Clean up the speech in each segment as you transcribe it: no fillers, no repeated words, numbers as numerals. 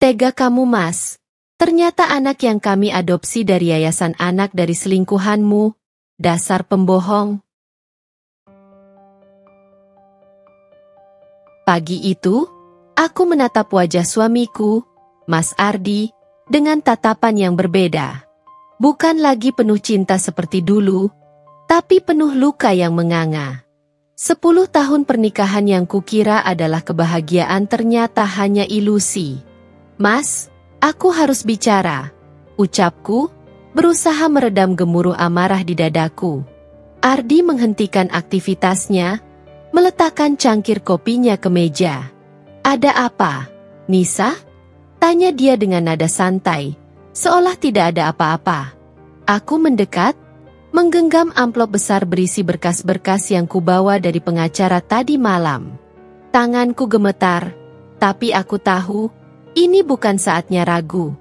Tega kamu, Mas. Ternyata anak yang kami adopsi dari yayasan anak dari selingkuhanmu. Dasar pembohong. Pagi itu, aku menatap wajah suamiku, Mas Ardi, dengan tatapan yang berbeda. Bukan lagi penuh cinta seperti dulu, tapi penuh luka yang menganga. 10 tahun pernikahan yang kukira adalah kebahagiaan ternyata hanya ilusi. Mas, aku harus bicara, ucapku, berusaha meredam gemuruh amarah di dadaku. Ardi menghentikan aktivitasnya, meletakkan cangkir kopinya ke meja. Ada apa, Nisa? Tanya dia dengan nada santai, seolah tidak ada apa-apa. Aku mendekat, menggenggam amplop besar berisi berkas-berkas yang kubawa dari pengacara tadi malam. Tanganku gemetar, tapi aku tahu, ini bukan saatnya ragu.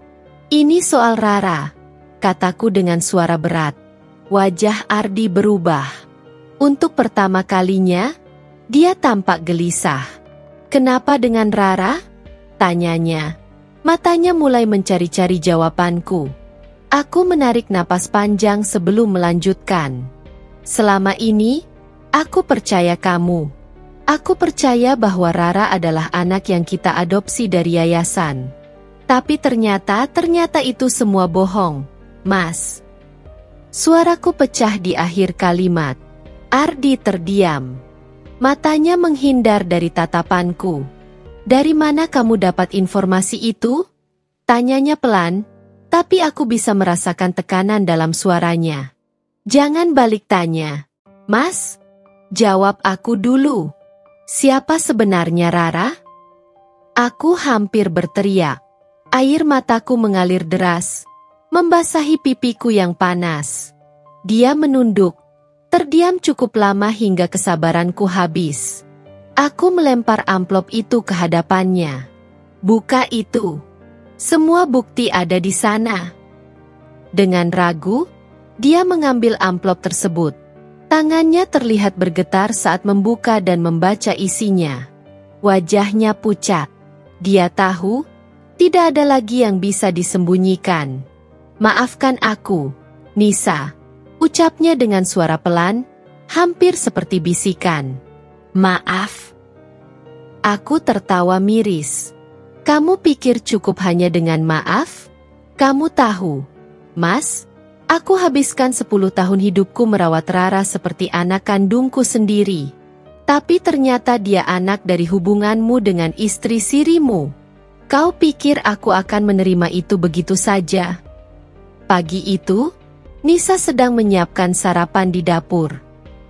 Ini soal Rara, kataku dengan suara berat. Wajah Ardi berubah. Untuk pertama kalinya, dia tampak gelisah. Kenapa dengan Rara? Tanyanya. Matanya mulai mencari-cari jawabanku. Aku menarik napas panjang sebelum melanjutkan. Selama ini, aku percaya kamu. Aku percaya bahwa Rara adalah anak yang kita adopsi dari yayasan. Tapi ternyata itu semua bohong, Mas. Suaraku pecah di akhir kalimat. Ardi terdiam. Matanya menghindar dari tatapanku. Dari mana kamu dapat informasi itu? Tanyanya pelan, tapi aku bisa merasakan tekanan dalam suaranya. Jangan balik tanya. Mas, jawab aku dulu. Siapa sebenarnya Rara? Aku hampir berteriak. Air mataku mengalir deras, membasahi pipiku yang panas. Dia menunduk, terdiam cukup lama hingga kesabaranku habis. Aku melempar amplop itu ke hadapannya. Buka itu. Semua bukti ada di sana. Dengan ragu, dia mengambil amplop tersebut. Tangannya terlihat bergetar saat membuka dan membaca isinya. Wajahnya pucat. Dia tahu, tidak ada lagi yang bisa disembunyikan. Maafkan aku, Nisa, ucapnya dengan suara pelan, hampir seperti bisikan. Maaf. Aku tertawa miris. Kamu pikir cukup hanya dengan maaf? Kamu tahu, Mas, aku habiskan 10 tahun hidupku merawat Rara seperti anak kandungku sendiri. Tapi ternyata dia anak dari hubunganmu dengan istri sirimu. Kau pikir aku akan menerima itu begitu saja? Pagi itu, Nisa sedang menyiapkan sarapan di dapur.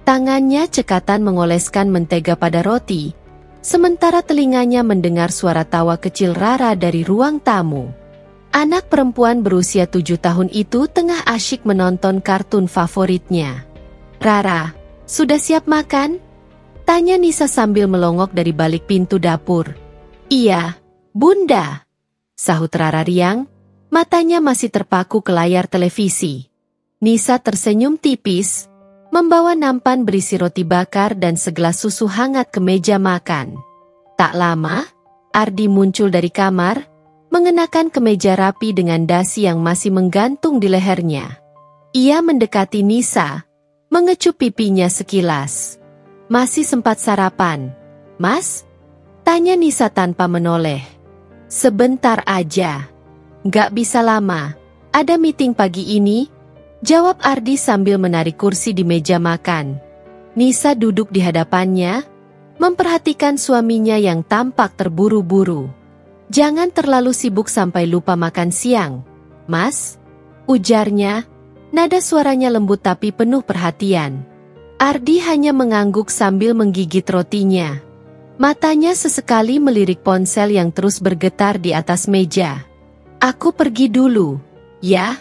Tangannya cekatan mengoleskan mentega pada roti, sementara telinganya mendengar suara tawa kecil Rara dari ruang tamu. Anak perempuan berusia 7 tahun itu tengah asyik menonton kartun favoritnya. Rara, sudah siap makan? Tanya Nisa sambil melongok dari balik pintu dapur. Iya, Bunda, sahut Rara riang, matanya masih terpaku ke layar televisi. Nisa tersenyum tipis, membawa nampan berisi roti bakar dan segelas susu hangat ke meja makan. Tak lama, Ardi muncul dari kamar, mengenakan kemeja rapi dengan dasi yang masih menggantung di lehernya. Ia mendekati Nisa, mengecup pipinya sekilas. Masih sempat sarapan, Mas? Tanya Nisa tanpa menoleh. Sebentar aja. Gak bisa lama, ada meeting pagi ini, jawab Ardi sambil menarik kursi di meja makan. Nisa duduk di hadapannya, memperhatikan suaminya yang tampak terburu-buru. Jangan terlalu sibuk sampai lupa makan siang, Mas, ujarnya, nada suaranya lembut tapi penuh perhatian. Ardi hanya mengangguk sambil menggigit rotinya. Matanya sesekali melirik ponsel yang terus bergetar di atas meja. Aku pergi dulu, ya,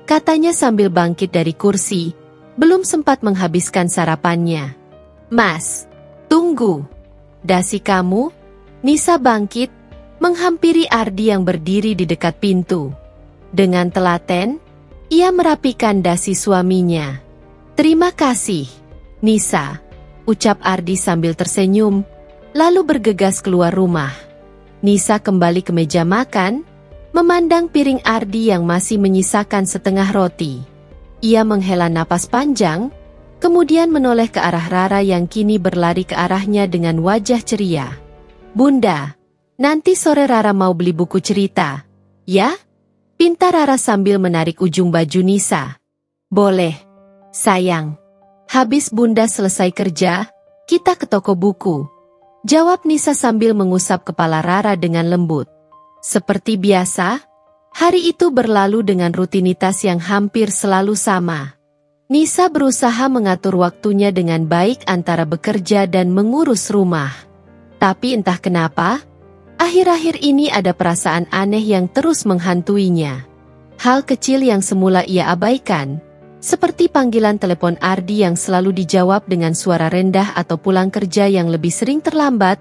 katanya sambil bangkit dari kursi, belum sempat menghabiskan sarapannya. Mas, tunggu. Dasi kamu? Nisa bangkit, menghampiri Ardi yang berdiri di dekat pintu. Dengan telaten, ia merapikan dasi suaminya. Terima kasih, Nisa, ucap Ardi sambil tersenyum, lalu bergegas keluar rumah. Nisa kembali ke meja makan, memandang piring Ardi yang masih menyisakan setengah roti. Ia menghela napas panjang, kemudian menoleh ke arah Rara yang kini berlari ke arahnya dengan wajah ceria. "Bunda, nanti sore Rara mau beli buku cerita, ya?" pinta Rara sambil menarik ujung baju Nisa. "Boleh, sayang. Habis Bunda selesai kerja, kita ke toko buku," jawab Nisa sambil mengusap kepala Rara dengan lembut. Seperti biasa, hari itu berlalu dengan rutinitas yang hampir selalu sama. Nisa berusaha mengatur waktunya dengan baik antara bekerja dan mengurus rumah. Tapi entah kenapa, akhir-akhir ini ada perasaan aneh yang terus menghantuinya. Hal kecil yang semula ia abaikan, seperti panggilan telepon Ardi yang selalu dijawab dengan suara rendah atau pulang kerja yang lebih sering terlambat,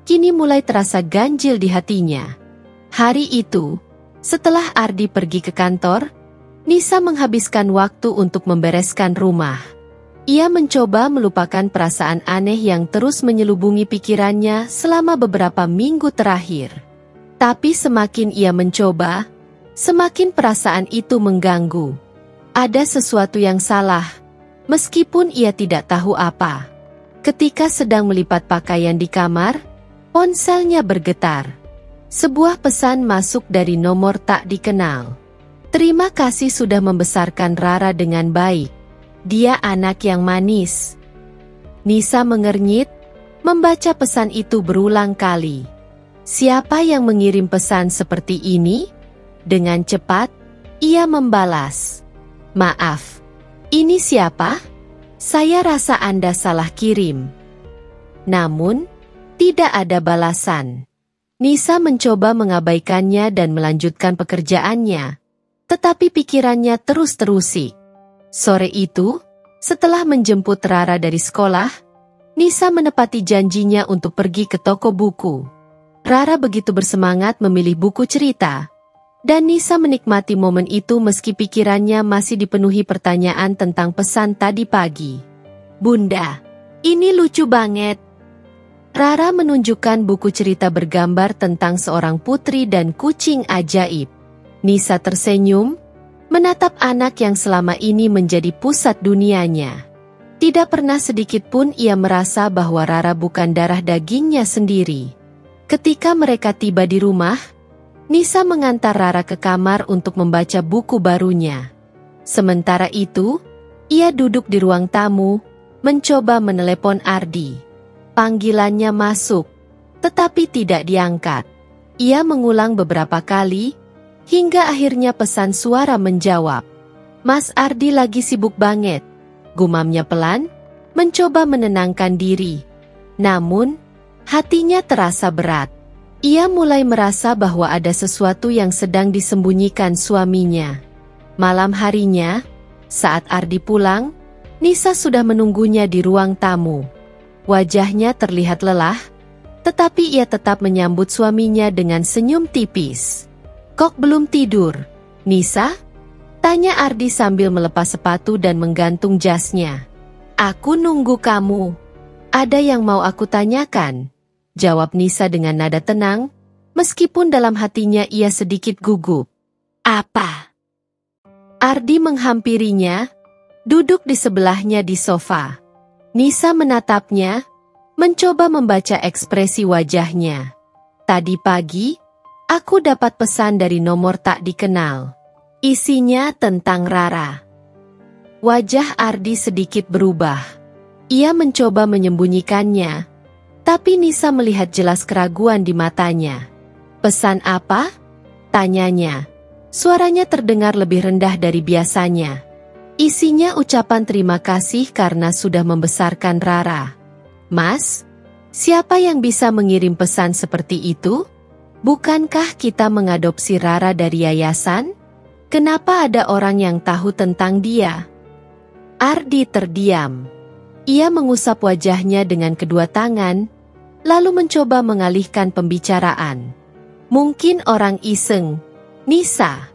kini mulai terasa ganjil di hatinya. Hari itu, setelah Ardi pergi ke kantor, Nisa menghabiskan waktu untuk membereskan rumah. Ia mencoba melupakan perasaan aneh yang terus menyelubungi pikirannya selama beberapa minggu terakhir. Tapi semakin ia mencoba, semakin perasaan itu mengganggu. Ada sesuatu yang salah, meskipun ia tidak tahu apa. Ketika sedang melipat pakaian di kamar, ponselnya bergetar. Sebuah pesan masuk dari nomor tak dikenal. "Terima kasih sudah membesarkan Rara dengan baik. Dia anak yang manis." Nisa mengernyit, membaca pesan itu berulang kali. Siapa yang mengirim pesan seperti ini? Dengan cepat, ia membalas. "Maaf, ini siapa? Saya rasa Anda salah kirim." Namun, tidak ada balasan. Nisa mencoba mengabaikannya dan melanjutkan pekerjaannya, tetapi pikirannya terus terusik. Sore itu, setelah menjemput Rara dari sekolah, Nisa menepati janjinya untuk pergi ke toko buku. Rara begitu bersemangat memilih buku cerita, dan Nisa menikmati momen itu meski pikirannya masih dipenuhi pertanyaan tentang pesan tadi pagi. "Bunda, ini lucu banget." Rara menunjukkan buku cerita bergambar tentang seorang putri dan kucing ajaib. Nisa tersenyum, menatap anak yang selama ini menjadi pusat dunianya. Tidak pernah sedikit pun ia merasa bahwa Rara bukan darah dagingnya sendiri. Ketika mereka tiba di rumah, Nisa mengantar Rara ke kamar untuk membaca buku barunya. Sementara itu, ia duduk di ruang tamu, mencoba menelepon Ardi. Panggilannya masuk, tetapi tidak diangkat. Ia mengulang beberapa kali, hingga akhirnya pesan suara menjawab. "Mas Ardi lagi sibuk banget," gumamnya pelan, mencoba menenangkan diri. Namun, hatinya terasa berat. Ia mulai merasa bahwa ada sesuatu yang sedang disembunyikan suaminya. Malam harinya, saat Ardi pulang, Nisa sudah menunggunya di ruang tamu. Wajahnya terlihat lelah, tetapi ia tetap menyambut suaminya dengan senyum tipis. "Kok belum tidur, Nisa?" tanya Ardi sambil melepas sepatu dan menggantung jasnya. "Aku nunggu kamu. Ada yang mau aku tanyakan," jawab Nisa dengan nada tenang, meskipun dalam hatinya ia sedikit gugup. "Apa?" Ardi menghampirinya, duduk di sebelahnya di sofa. Nisa menatapnya, mencoba membaca ekspresi wajahnya. "Tadi pagi, aku dapat pesan dari nomor tak dikenal. Isinya tentang Rara." Wajah Ardi sedikit berubah. Ia mencoba menyembunyikannya, tapi Nisa melihat jelas keraguan di matanya. "Pesan apa?" tanyanya. Suaranya terdengar lebih rendah dari biasanya. Isinya ucapan terima kasih karena sudah membesarkan Rara. "Mas, siapa yang bisa mengirim pesan seperti itu? Bukankah kita mengadopsi Rara dari yayasan? Kenapa ada orang yang tahu tentang dia?" Ardi terdiam. Ia mengusap wajahnya dengan kedua tangan, lalu mencoba mengalihkan pembicaraan. "Mungkin orang iseng, Nisa.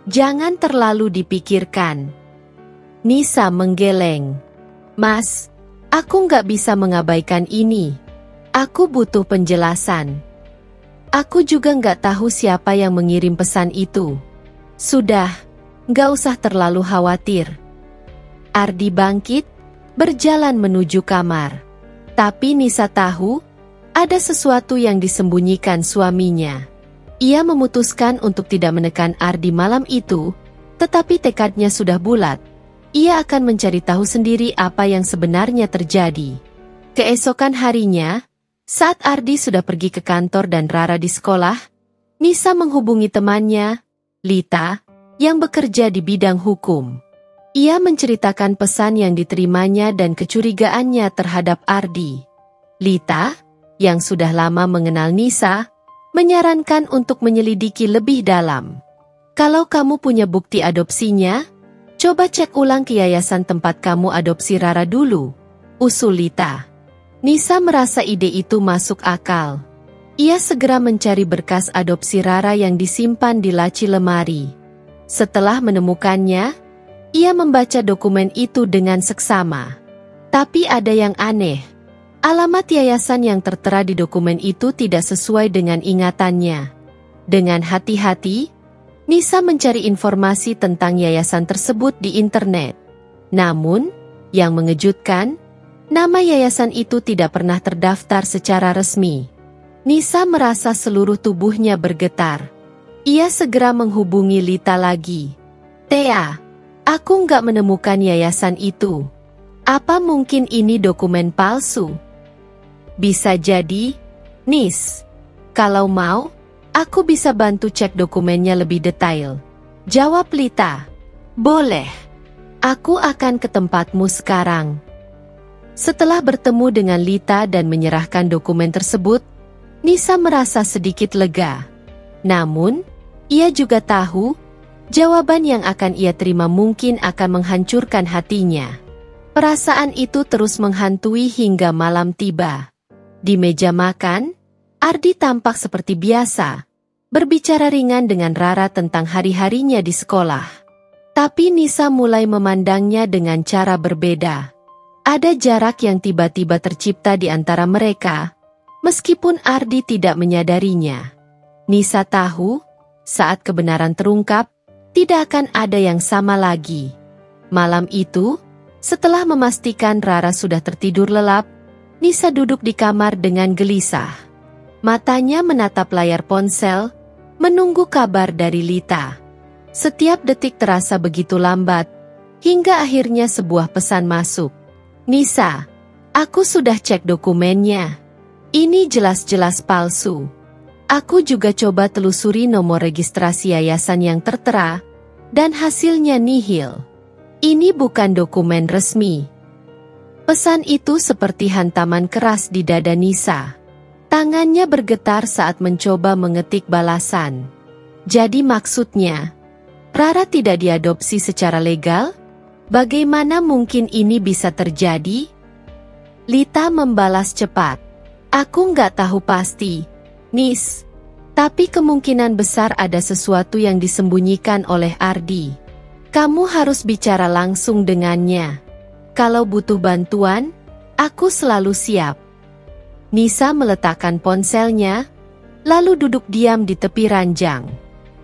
Jangan terlalu dipikirkan." Nisa menggeleng. "Mas, aku nggak bisa mengabaikan ini. Aku butuh penjelasan." Aku juga nggak tahu siapa yang mengirim pesan itu. Sudah, nggak usah terlalu khawatir. Ardi bangkit, berjalan menuju kamar. Tapi Nisa tahu, ada sesuatu yang disembunyikan suaminya. Ia memutuskan untuk tidak menekan Ardi malam itu, tetapi tekadnya sudah bulat. Ia akan mencari tahu sendiri apa yang sebenarnya terjadi. Keesokan harinya, saat Ardi sudah pergi ke kantor dan Rara di sekolah, Nisa menghubungi temannya, Lita, yang bekerja di bidang hukum. Ia menceritakan pesan yang diterimanya dan kecurigaannya terhadap Ardi. Lita, yang sudah lama mengenal Nisa, menyarankan untuk menyelidiki lebih dalam. Kalau kamu punya bukti adopsinya, coba cek ulang ke yayasan tempat kamu adopsi Rara dulu, usul Lita. Nisa merasa ide itu masuk akal. Ia segera mencari berkas adopsi Rara yang disimpan di laci lemari. Setelah menemukannya, ia membaca dokumen itu dengan seksama. Tapi ada yang aneh. Alamat yayasan yang tertera di dokumen itu tidak sesuai dengan ingatannya. Dengan hati-hati, Nisa mencari informasi tentang yayasan tersebut di internet. Namun, yang mengejutkan, nama yayasan itu tidak pernah terdaftar secara resmi. Nisa merasa seluruh tubuhnya bergetar. Ia segera menghubungi Lita lagi. Tea, aku nggak menemukan yayasan itu. Apa mungkin ini dokumen palsu? Bisa jadi, Nis. Kalau mau, aku bisa bantu cek dokumennya lebih detail. Jawab Lita. Boleh. Aku akan ke tempatmu sekarang. Setelah bertemu dengan Lita dan menyerahkan dokumen tersebut, Nisa merasa sedikit lega. Namun, ia juga tahu, jawaban yang akan ia terima mungkin akan menghancurkan hatinya. Perasaan itu terus menghantui hingga malam tiba. Di meja makan, Ardi tampak seperti biasa, berbicara ringan dengan Rara tentang hari-harinya di sekolah. Tapi Nisa mulai memandangnya dengan cara berbeda. Ada jarak yang tiba-tiba tercipta di antara mereka, meskipun Ardi tidak menyadarinya. Nisa tahu, saat kebenaran terungkap, tidak akan ada yang sama lagi. Malam itu, setelah memastikan Rara sudah tertidur lelap, Nisa duduk di kamar dengan gelisah. Matanya menatap layar ponsel, menunggu kabar dari Lita. Setiap detik terasa begitu lambat, hingga akhirnya sebuah pesan masuk. Nisa, aku sudah cek dokumennya. Ini jelas-jelas palsu. Aku juga coba telusuri nomor registrasi yayasan yang tertera, dan hasilnya nihil. Ini bukan dokumen resmi. Pesan itu seperti hantaman keras di dada Nisa. Tangannya bergetar saat mencoba mengetik balasan. Jadi maksudnya, Rara tidak diadopsi secara legal? Bagaimana mungkin ini bisa terjadi? Lita membalas cepat. Aku nggak tahu pasti, Nis. Tapi kemungkinan besar ada sesuatu yang disembunyikan oleh Ardi. Kamu harus bicara langsung dengannya. Kalau butuh bantuan, aku selalu siap. Nisa meletakkan ponselnya, lalu duduk diam di tepi ranjang.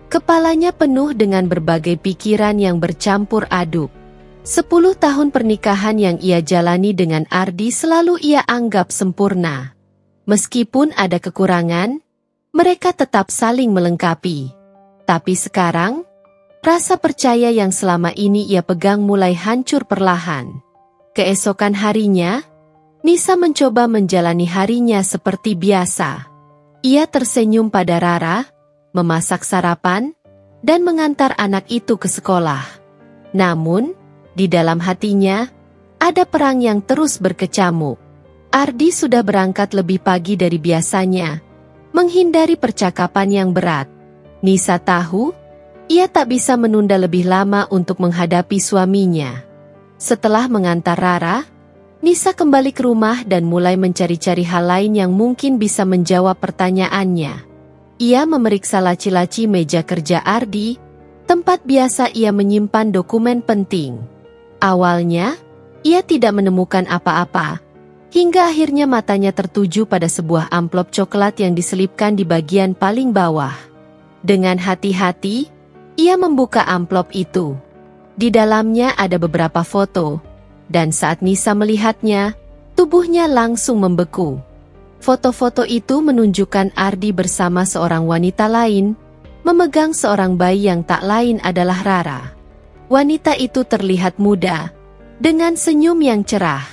Kepalanya penuh dengan berbagai pikiran yang bercampur aduk. 10 tahun pernikahan yang ia jalani dengan Ardi selalu ia anggap sempurna. Meskipun ada kekurangan, mereka tetap saling melengkapi. Tapi sekarang, rasa percaya yang selama ini ia pegang mulai hancur perlahan. Keesokan harinya, Nisa mencoba menjalani harinya seperti biasa. Ia tersenyum pada Rara, memasak sarapan, dan mengantar anak itu ke sekolah. Namun, di dalam hatinya, ada perang yang terus berkecamuk. Ardi sudah berangkat lebih pagi dari biasanya, menghindari percakapan yang berat. Nisa tahu, ia tak bisa menunda lebih lama untuk menghadapi suaminya. Setelah mengantar Rara, Nisa kembali ke rumah dan mulai mencari-cari hal lain yang mungkin bisa menjawab pertanyaannya. Ia memeriksa laci-laci meja kerja Ardi, tempat biasa ia menyimpan dokumen penting. Awalnya, ia tidak menemukan apa-apa, hingga akhirnya matanya tertuju pada sebuah amplop coklat yang diselipkan di bagian paling bawah. Dengan hati-hati, ia membuka amplop itu. Di dalamnya ada beberapa foto, dan saat Nisa melihatnya, tubuhnya langsung membeku. Foto-foto itu menunjukkan Ardi bersama seorang wanita lain, memegang seorang bayi yang tak lain adalah Rara. Wanita itu terlihat muda, dengan senyum yang cerah.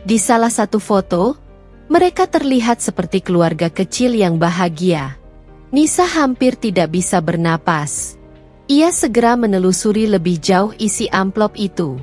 Di salah satu foto, mereka terlihat seperti keluarga kecil yang bahagia. Nisa hampir tidak bisa bernapas. Ia segera menelusuri lebih jauh isi amplop itu.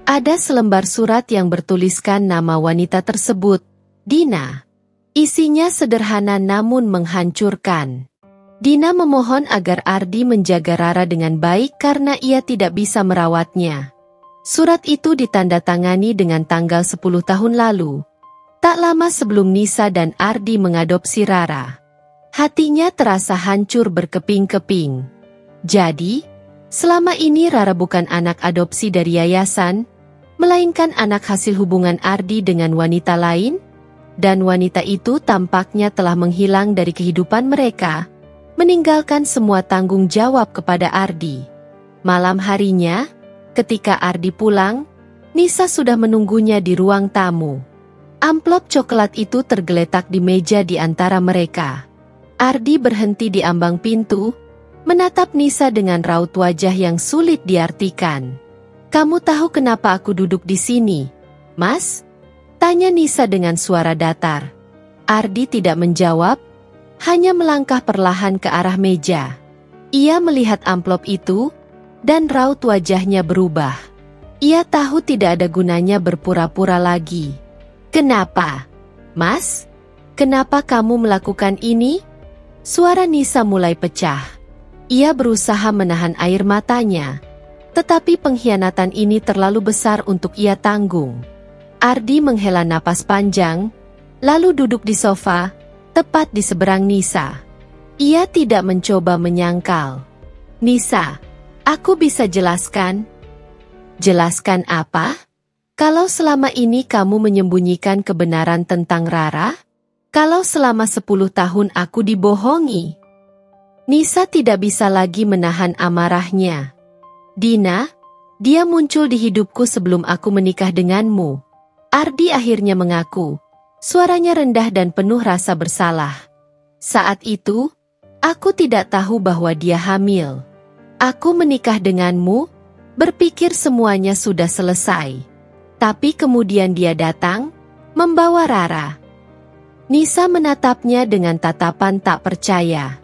Ada selembar surat yang bertuliskan nama wanita tersebut, Dina. Isinya sederhana namun menghancurkan. Dina memohon agar Ardi menjaga Rara dengan baik karena ia tidak bisa merawatnya. Surat itu ditandatangani dengan tanggal 10 tahun lalu. Tak lama sebelum Nisa dan Ardi mengadopsi Rara. Hatinya terasa hancur berkeping-keping. Jadi, selama ini Rara bukan anak adopsi dari yayasan, melainkan anak hasil hubungan Ardi dengan wanita lain, dan wanita itu tampaknya telah menghilang dari kehidupan mereka, meninggalkan semua tanggung jawab kepada Ardi. Malam harinya, ketika Ardi pulang, Nisa sudah menunggunya di ruang tamu. Amplop coklat itu tergeletak di meja di antara mereka. Ardi berhenti di ambang pintu, menatap Nisa dengan raut wajah yang sulit diartikan. "Kamu tahu kenapa aku duduk di sini, Mas?" tanya Nisa dengan suara datar. Ardi tidak menjawab, hanya melangkah perlahan ke arah meja. Ia melihat amplop itu, dan raut wajahnya berubah. Ia tahu tidak ada gunanya berpura-pura lagi. "Kenapa, Mas? Kenapa kamu melakukan ini?" Suara Nisa mulai pecah. Ia berusaha menahan air matanya, tetapi pengkhianatan ini terlalu besar untuk ia tanggung. Ardi menghela napas panjang, lalu duduk di sofa, tepat di seberang Nisa. Ia tidak mencoba menyangkal. "Nisa, aku bisa jelaskan?" "Jelaskan apa? Kalau selama ini kamu menyembunyikan kebenaran tentang Rara? Kalau selama 10 tahun aku dibohongi?" Nisa tidak bisa lagi menahan amarahnya. "Dina, dia muncul di hidupku sebelum aku menikah denganmu." Ardi akhirnya mengaku. Suaranya rendah dan penuh rasa bersalah. "Saat itu, aku tidak tahu bahwa dia hamil. Aku menikah denganmu, berpikir semuanya sudah selesai. Tapi kemudian dia datang, membawa Rara." Nisa menatapnya dengan tatapan tak percaya.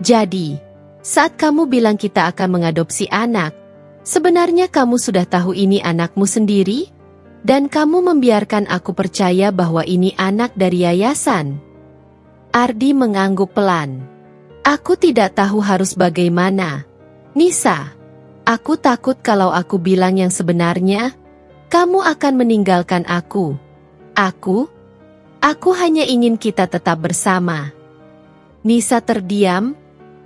"Jadi, saat kamu bilang kita akan mengadopsi anak, sebenarnya kamu sudah tahu ini anakmu sendiri? Dan kamu membiarkan aku percaya bahwa ini anak dari yayasan?" Ardi mengangguk pelan. "Aku tidak tahu harus bagaimana. Nisa, aku takut kalau aku bilang yang sebenarnya, kamu akan meninggalkan aku. Aku hanya ingin kita tetap bersama." Nisa terdiam.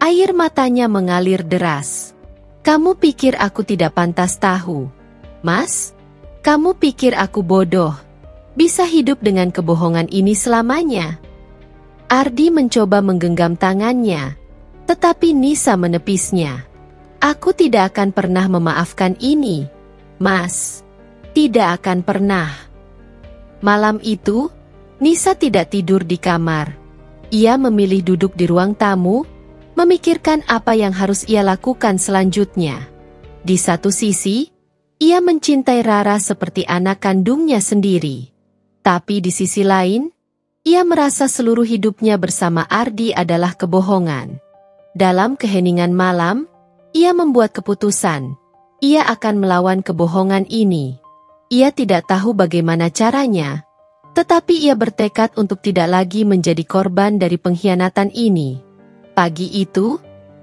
Air matanya mengalir deras. "Kamu pikir aku tidak pantas tahu, Mas? Kamu pikir aku bodoh, bisa hidup dengan kebohongan ini selamanya?" Ardi mencoba menggenggam tangannya, tetapi Nisa menepisnya. "Aku tidak akan pernah memaafkan ini, Mas. Tidak akan pernah." Malam itu, Nisa tidak tidur di kamar. Ia memilih duduk di ruang tamu, memikirkan apa yang harus ia lakukan selanjutnya. Di satu sisi, ia mencintai Rara seperti anak kandungnya sendiri. Tapi di sisi lain, ia merasa seluruh hidupnya bersama Ardi adalah kebohongan. Dalam keheningan malam, ia membuat keputusan. Ia akan melawan kebohongan ini. Ia tidak tahu bagaimana caranya, tetapi ia bertekad untuk tidak lagi menjadi korban dari pengkhianatan ini. Pagi itu,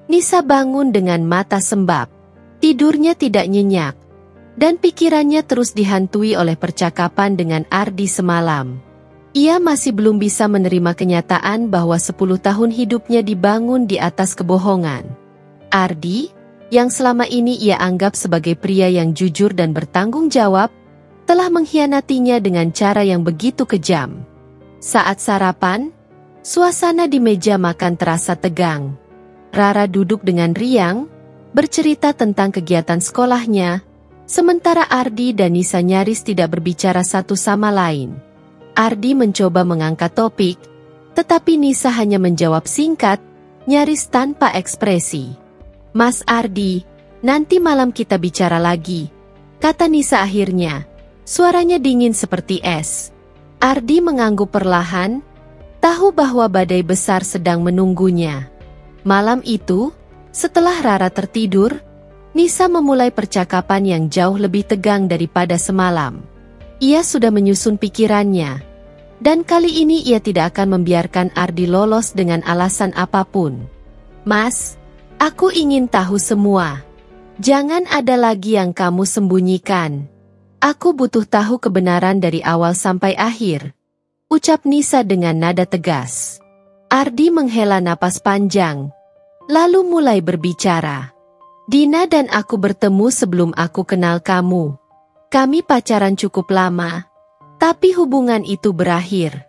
Nisa bangun dengan mata sembab. Tidurnya tidak nyenyak, dan pikirannya terus dihantui oleh percakapan dengan Ardi semalam. Ia masih belum bisa menerima kenyataan bahwa 10 tahun hidupnya dibangun di atas kebohongan. Ardi, yang selama ini ia anggap sebagai pria yang jujur dan bertanggung jawab, telah mengkhianatinya dengan cara yang begitu kejam. Saat sarapan, suasana di meja makan terasa tegang. Rara duduk dengan riang, bercerita tentang kegiatan sekolahnya, sementara Ardi dan Nisa nyaris tidak berbicara satu sama lain. Ardi mencoba mengangkat topik, tetapi Nisa hanya menjawab singkat, nyaris tanpa ekspresi. "Mas Ardi, nanti malam kita bicara lagi," kata Nisa akhirnya. Suaranya dingin seperti es. Ardi mengangguk perlahan, tahu bahwa badai besar sedang menunggunya. Malam itu, setelah Rara tertidur, Nisa memulai percakapan yang jauh lebih tegang daripada semalam. Ia sudah menyusun pikirannya, dan kali ini ia tidak akan membiarkan Ardi lolos dengan alasan apapun. "Mas, aku ingin tahu semua. Jangan ada lagi yang kamu sembunyikan. Aku butuh tahu kebenaran dari awal sampai akhir," ucap Nisa dengan nada tegas. Ardi menghela napas panjang, lalu mulai berbicara. "Dina dan aku bertemu sebelum aku kenal kamu. Kami pacaran cukup lama, tapi hubungan itu berakhir.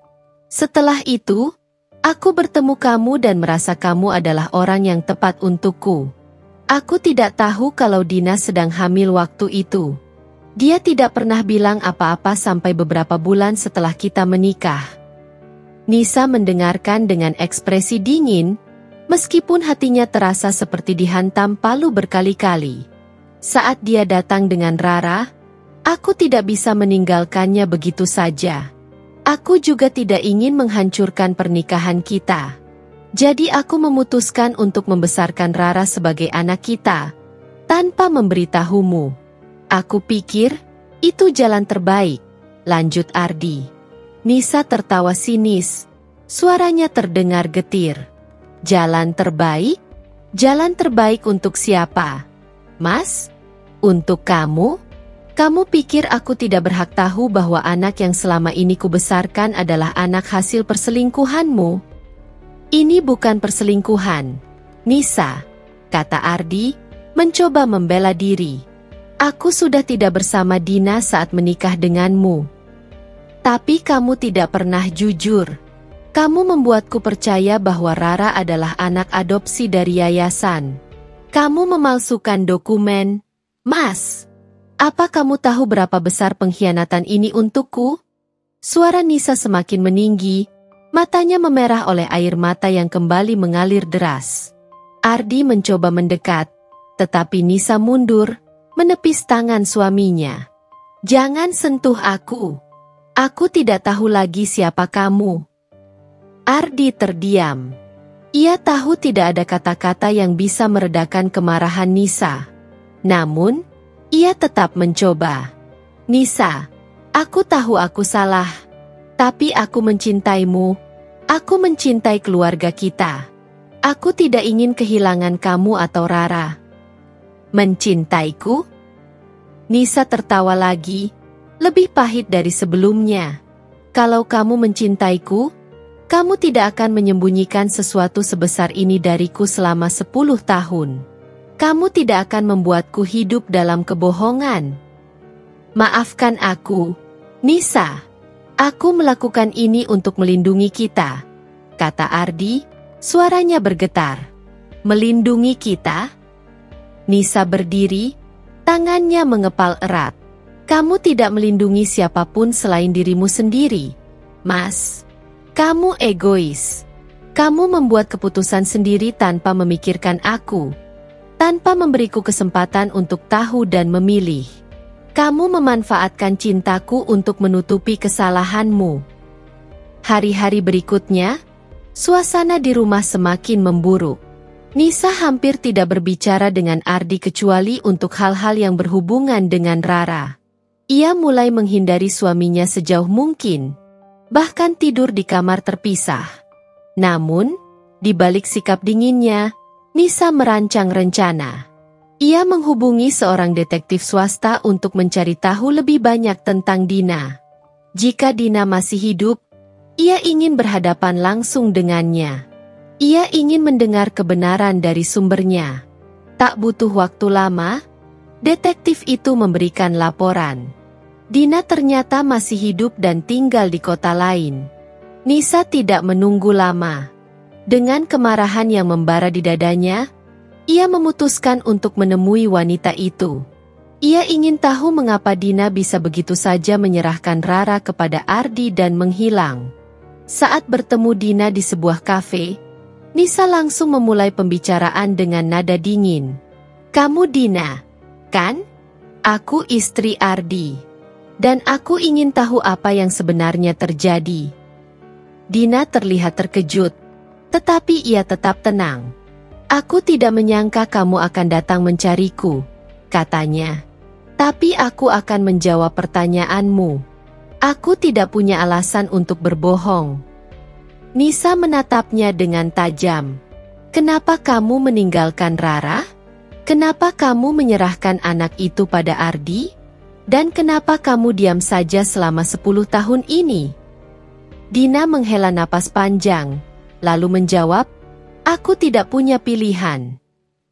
Setelah itu, aku bertemu kamu dan merasa kamu adalah orang yang tepat untukku. Aku tidak tahu kalau Dina sedang hamil waktu itu. Dia tidak pernah bilang apa-apa sampai beberapa bulan setelah kita menikah." Nisa mendengarkan dengan ekspresi dingin, meskipun hatinya terasa seperti dihantam palu berkali-kali. Saat dia datang dengan Rara, "Aku tidak bisa meninggalkannya begitu saja. Aku juga tidak ingin menghancurkan pernikahan kita. Jadi aku memutuskan untuk membesarkan Rara sebagai anak kita, tanpa memberitahumu. Aku pikir, itu jalan terbaik," lanjut Ardi. Nisa tertawa sinis, suaranya terdengar getir. "Jalan terbaik? Jalan terbaik untuk siapa? Mas? Untuk kamu? Kamu pikir aku tidak berhak tahu bahwa anak yang selama ini kubesarkan adalah anak hasil perselingkuhanmu?" "Ini bukan perselingkuhan, Nisa," kata Ardi, mencoba membela diri. "Aku sudah tidak bersama Dina saat menikah denganmu. Tapi kamu tidak pernah jujur. Kamu membuatku percaya bahwa Rara adalah anak adopsi dari yayasan. Kamu memalsukan dokumen. Mas, apa kamu tahu berapa besar pengkhianatan ini untukku?" Suara Nisa semakin meninggi, matanya memerah oleh air mata yang kembali mengalir deras. Ardi mencoba mendekat, tetapi Nisa mundur, menepis tangan suaminya. "Jangan sentuh aku. Aku tidak tahu lagi siapa kamu." Ardi terdiam. Ia tahu tidak ada kata-kata yang bisa meredakan kemarahan Nisa. Namun, ia tetap mencoba. "Nisa, aku tahu aku salah. Tapi aku mencintaimu. Aku mencintai keluarga kita. Aku tidak ingin kehilangan kamu atau Rara." "Mencintaiku?" Nisa tertawa lagi, lebih pahit dari sebelumnya. "Kalau kamu mencintaiku, kamu tidak akan menyembunyikan sesuatu sebesar ini dariku selama 10 tahun. Kamu tidak akan membuatku hidup dalam kebohongan." "Maafkan aku, Nisa. Aku melakukan ini untuk melindungi kita," kata Ardi, suaranya bergetar. "Melindungi kita?" Nisa berdiri, tangannya mengepal erat. "Kamu tidak melindungi siapapun selain dirimu sendiri, Mas. Kamu egois. Kamu membuat keputusan sendiri tanpa memikirkan aku, tanpa memberiku kesempatan untuk tahu dan memilih. Kamu memanfaatkan cintaku untuk menutupi kesalahanmu." Hari-hari berikutnya, suasana di rumah semakin memburuk. Nisa hampir tidak berbicara dengan Ardi kecuali untuk hal-hal yang berhubungan dengan Rara. Ia mulai menghindari suaminya sejauh mungkin, bahkan tidur di kamar terpisah. Namun, di balik sikap dinginnya, Nisa merancang rencana. Ia menghubungi seorang detektif swasta untuk mencari tahu lebih banyak tentang Dina. Jika Dina masih hidup, ia ingin berhadapan langsung dengannya. Ia ingin mendengar kebenaran dari sumbernya. Tak butuh waktu lama, detektif itu memberikan laporan. Dina ternyata masih hidup dan tinggal di kota lain. Nisa tidak menunggu lama. Dengan kemarahan yang membara di dadanya, ia memutuskan untuk menemui wanita itu. Ia ingin tahu mengapa Dina bisa begitu saja menyerahkan Rara kepada Ardi dan menghilang. Saat bertemu Dina di sebuah kafe, Nisa langsung memulai pembicaraan dengan nada dingin. "Kamu Dina, kan? Aku istri Ardi. Dan aku ingin tahu apa yang sebenarnya terjadi." Dina terlihat terkejut, tetapi ia tetap tenang. "Aku tidak menyangka kamu akan datang mencariku," katanya. "Tapi aku akan menjawab pertanyaanmu. Aku tidak punya alasan untuk berbohong." Nisa menatapnya dengan tajam. "Kenapa kamu meninggalkan Rara? Kenapa kamu menyerahkan anak itu pada Ardi? Dan kenapa kamu diam saja selama 10 tahun ini?" Dina menghela napas panjang, lalu menjawab, "Aku tidak punya pilihan.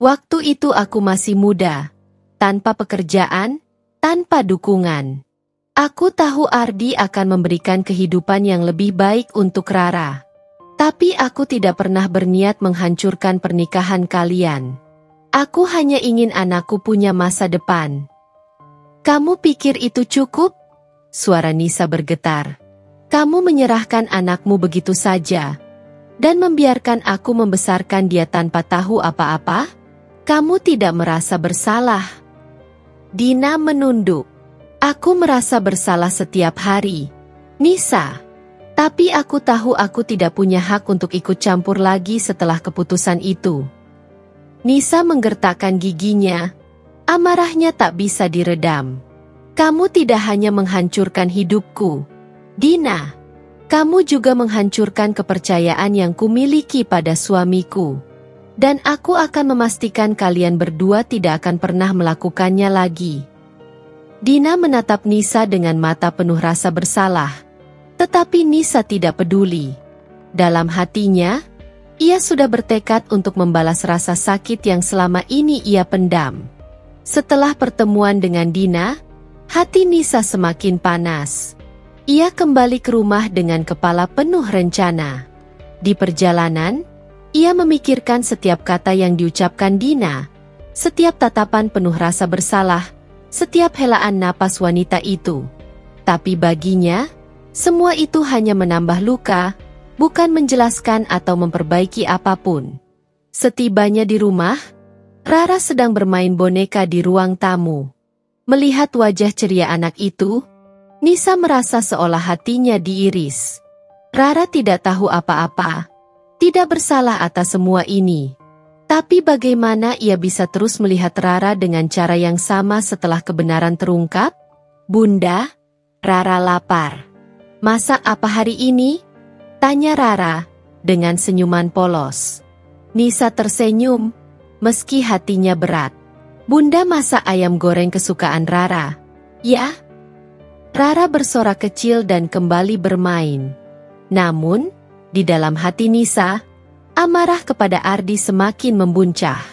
Waktu itu aku masih muda, tanpa pekerjaan, tanpa dukungan. Aku tahu Ardi akan memberikan kehidupan yang lebih baik untuk Rara. Tapi aku tidak pernah berniat menghancurkan pernikahan kalian. Aku hanya ingin anakku punya masa depan." "Kamu pikir itu cukup?" Suara Nisa bergetar. "Kamu menyerahkan anakmu begitu saja dan membiarkan aku membesarkan dia tanpa tahu apa-apa? Kamu tidak merasa bersalah?" Dina menunduk. "Aku merasa bersalah setiap hari, Nisa. Tapi aku tahu aku tidak punya hak untuk ikut campur lagi setelah keputusan itu." Nisa menggertakkan giginya. Amarahnya tak bisa diredam. "Kamu tidak hanya menghancurkan hidupku, Dina. Kamu juga menghancurkan kepercayaan yang kumiliki pada suamiku. Dan aku akan memastikan kalian berdua tidak akan pernah melakukannya lagi." Dina menatap Nisa dengan mata penuh rasa bersalah. Tetapi Nisa tidak peduli. Dalam hatinya, ia sudah bertekad untuk membalas rasa sakit yang selama ini ia pendam. Setelah pertemuan dengan Dina, hati Nisa semakin panas. Ia kembali ke rumah dengan kepala penuh rencana. Di perjalanan, ia memikirkan setiap kata yang diucapkan Dina, setiap tatapan penuh rasa bersalah, setiap helaan napas wanita itu. Tapi baginya, semua itu hanya menambah luka, bukan menjelaskan atau memperbaiki apapun. Setibanya di rumah, Rara sedang bermain boneka di ruang tamu. Melihat wajah ceria anak itu, Nisa merasa seolah hatinya diiris. Rara tidak tahu apa-apa, tidak bersalah atas semua ini. Tapi bagaimana ia bisa terus melihat Rara dengan cara yang sama setelah kebenaran terungkap? "Bunda, Rara lapar. Masak apa hari ini?" tanya Rara dengan senyuman polos. Nisa tersenyum, meski hatinya berat. "Bunda masak ayam goreng kesukaan Rara, ya?" Rara bersorak kecil dan kembali bermain. Namun, di dalam hati Nisa, amarah kepada Ardi semakin membuncah.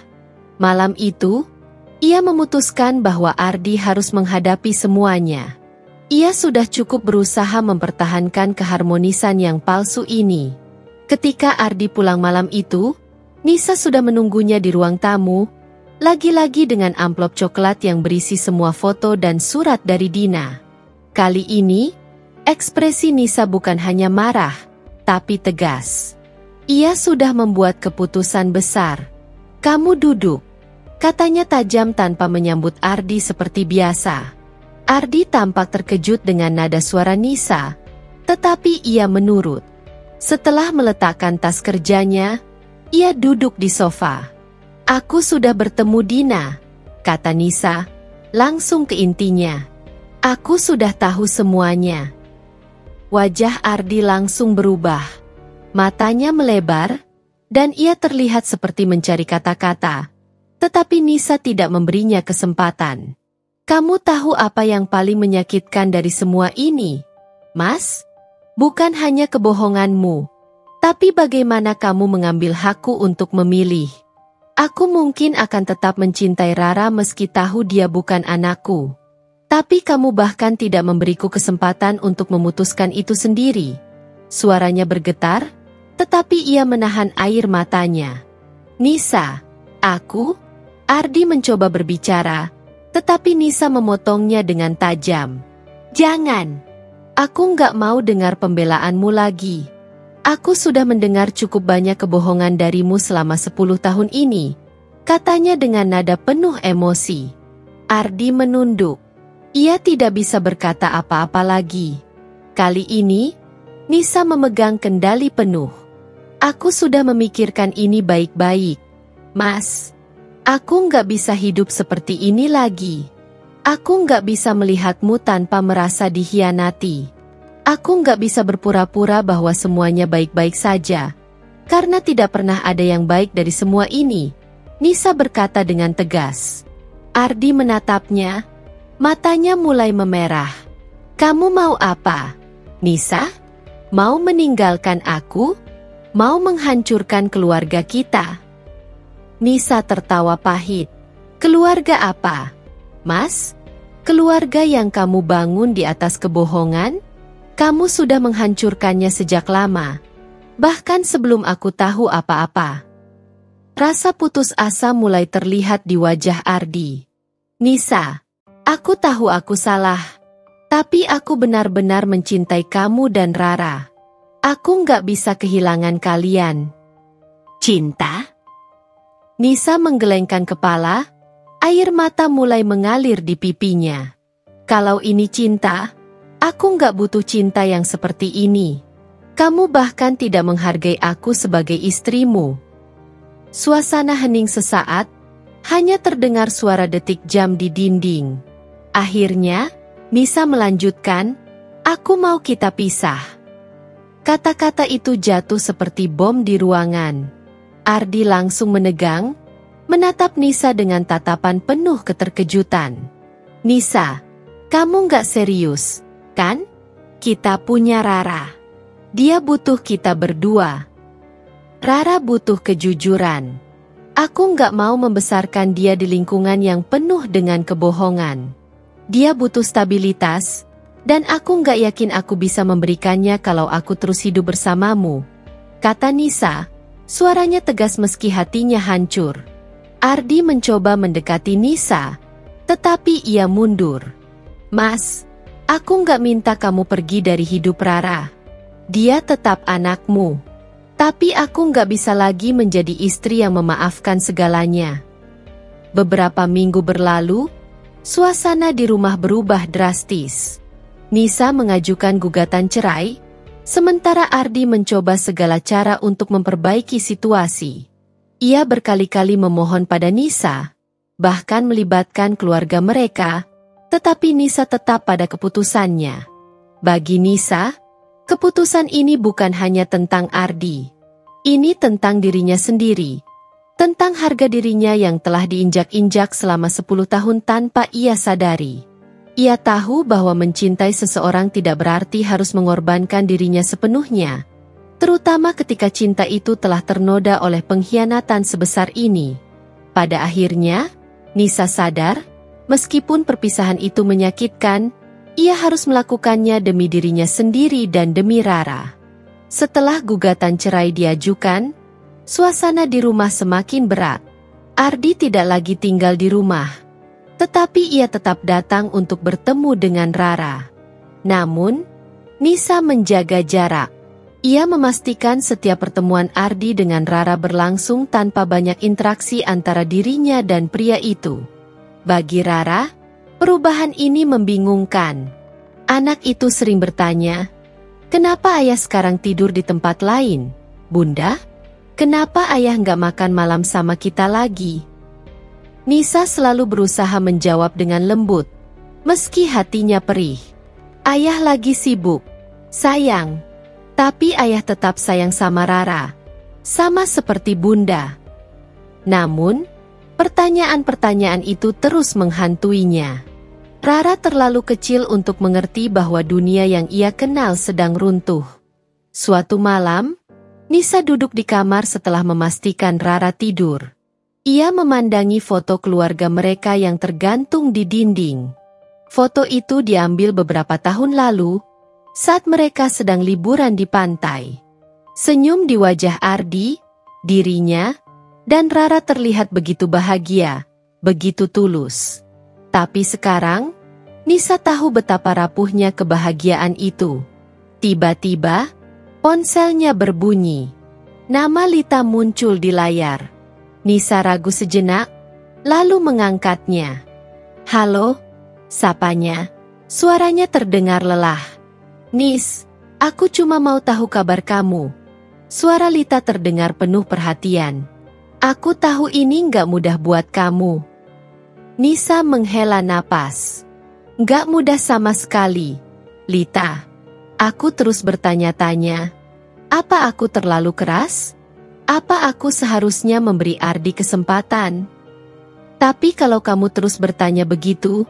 Malam itu, ia memutuskan bahwa Ardi harus menghadapi semuanya. Ia sudah cukup berusaha mempertahankan keharmonisan yang palsu ini. Ketika Ardi pulang malam itu, Nisa sudah menunggunya di ruang tamu, lagi-lagi dengan amplop coklat yang berisi semua foto dan surat dari Dina. Kali ini, ekspresi Nisa bukan hanya marah, tapi tegas. Ia sudah membuat keputusan besar. "Kamu duduk," katanya tajam tanpa menyambut Ardi seperti biasa. Ardi tampak terkejut dengan nada suara Nisa, tetapi ia menurut. Setelah meletakkan tas kerjanya, ia duduk di sofa. "Aku sudah bertemu Dina," kata Nisa, langsung ke intinya. "Aku sudah tahu semuanya." Wajah Ardi langsung berubah. Matanya melebar, dan ia terlihat seperti mencari kata-kata. Tetapi Nisa tidak memberinya kesempatan. "Kamu tahu apa yang paling menyakitkan dari semua ini, Mas? Bukan hanya kebohonganmu, tapi bagaimana kamu mengambil hakku untuk memilih. Aku mungkin akan tetap mencintai Rara meski tahu dia bukan anakku. Tapi kamu bahkan tidak memberiku kesempatan untuk memutuskan itu sendiri. Suaranya bergetar, tetapi ia menahan air matanya. Nisa, aku? Ardi mencoba berbicara, tetapi Nisa memotongnya dengan tajam. Jangan. Aku nggak mau dengar pembelaanmu lagi. Aku sudah mendengar cukup banyak kebohongan darimu selama 10 tahun ini, katanya dengan nada penuh emosi. Ardi menunduk. Ia tidak bisa berkata apa-apa lagi. Kali ini, Nisa memegang kendali penuh. Aku sudah memikirkan ini baik-baik. Mas, aku nggak bisa hidup seperti ini lagi. Aku nggak bisa melihatmu tanpa merasa dikhianati. Aku nggak bisa berpura-pura bahwa semuanya baik-baik saja. Karena tidak pernah ada yang baik dari semua ini, Nisa berkata dengan tegas. Ardi menatapnya, matanya mulai memerah. Kamu mau apa, Nisa? Mau meninggalkan aku? Mau menghancurkan keluarga kita? Nisa tertawa pahit. Keluarga apa? Mas? Keluarga yang kamu bangun di atas kebohongan? Kamu sudah menghancurkannya sejak lama. Bahkan sebelum aku tahu apa-apa. Rasa putus asa mulai terlihat di wajah Ardi. Nisa, aku tahu aku salah. Tapi aku benar-benar mencintai kamu dan Rara. Aku nggak bisa kehilangan kalian. Cinta? Nisa menggelengkan kepala, air mata mulai mengalir di pipinya. Kalau ini cinta, aku nggak butuh cinta yang seperti ini. Kamu bahkan tidak menghargai aku sebagai istrimu. Suasana hening sesaat, hanya terdengar suara detik jam di dinding. Akhirnya, Nisa melanjutkan, aku mau kita pisah. Kata-kata itu jatuh seperti bom di ruangan. Ardi langsung menegang, menatap Nisa dengan tatapan penuh keterkejutan. Nisa, kamu nggak serius, kan? Kita punya Rara. Dia butuh kita berdua. Rara butuh kejujuran. Aku nggak mau membesarkan dia di lingkungan yang penuh dengan kebohongan. Dia butuh stabilitas, dan aku nggak yakin aku bisa memberikannya kalau aku terus hidup bersamamu. Kata Nisa, suaranya tegas meski hatinya hancur. Ardi mencoba mendekati Nisa, tetapi ia mundur. Mas, aku nggak minta kamu pergi dari hidup Rara. Dia tetap anakmu. Tapi aku nggak bisa lagi menjadi istri yang memaafkan segalanya. Beberapa minggu berlalu, suasana di rumah berubah drastis. Nisa mengajukan gugatan cerai, sementara Ardi mencoba segala cara untuk memperbaiki situasi. Ia berkali-kali memohon pada Nisa, bahkan melibatkan keluarga mereka, tetapi Nisa tetap pada keputusannya. Bagi Nisa, keputusan ini bukan hanya tentang Ardi. Ini tentang dirinya sendiri. Tentang harga dirinya yang telah diinjak-injak selama 10 tahun tanpa ia sadari. Ia tahu bahwa mencintai seseorang tidak berarti harus mengorbankan dirinya sepenuhnya. Terutama ketika cinta itu telah ternoda oleh pengkhianatan sebesar ini. Pada akhirnya, Nisa sadar, meskipun perpisahan itu menyakitkan, ia harus melakukannya demi dirinya sendiri dan demi Rara. Setelah gugatan cerai diajukan, suasana di rumah semakin berat. Ardi tidak lagi tinggal di rumah. Tetapi ia tetap datang untuk bertemu dengan Rara. Namun, Nisa menjaga jarak. Ia memastikan setiap pertemuan Ardi dengan Rara berlangsung tanpa banyak interaksi antara dirinya dan pria itu. Bagi Rara, perubahan ini membingungkan. Anak itu sering bertanya, kenapa ayah sekarang tidur di tempat lain? Bunda, kenapa ayah nggak makan malam sama kita lagi? Nisa selalu berusaha menjawab dengan lembut, meski hatinya perih. Ayah lagi sibuk, sayang. Tapi ayah tetap sayang sama Rara, sama seperti bunda. Namun, pertanyaan-pertanyaan itu terus menghantuinya. Rara terlalu kecil untuk mengerti bahwa dunia yang ia kenal sedang runtuh. Suatu malam, Nisa duduk di kamar setelah memastikan Rara tidur. Ia memandangi foto keluarga mereka yang tergantung di dinding. Foto itu diambil beberapa tahun lalu, saat mereka sedang liburan di pantai. Senyum di wajah Ardi, dirinya, dan Rara terlihat begitu bahagia, begitu tulus. Tapi sekarang, Nisa tahu betapa rapuhnya kebahagiaan itu. Tiba-tiba, ponselnya berbunyi. Nama Lita muncul di layar. Nisa ragu sejenak, lalu mengangkatnya. "Halo?" sapanya. Suaranya terdengar lelah. "Nis, aku cuma mau tahu kabar kamu." Suara Lita terdengar penuh perhatian. "Aku tahu ini nggak mudah buat kamu." Nisa menghela napas. "Nggak mudah sama sekali, Lita." Aku terus bertanya-tanya. Apa aku terlalu keras? Apa aku seharusnya memberi Ardi kesempatan? Tapi kalau kamu terus bertanya begitu,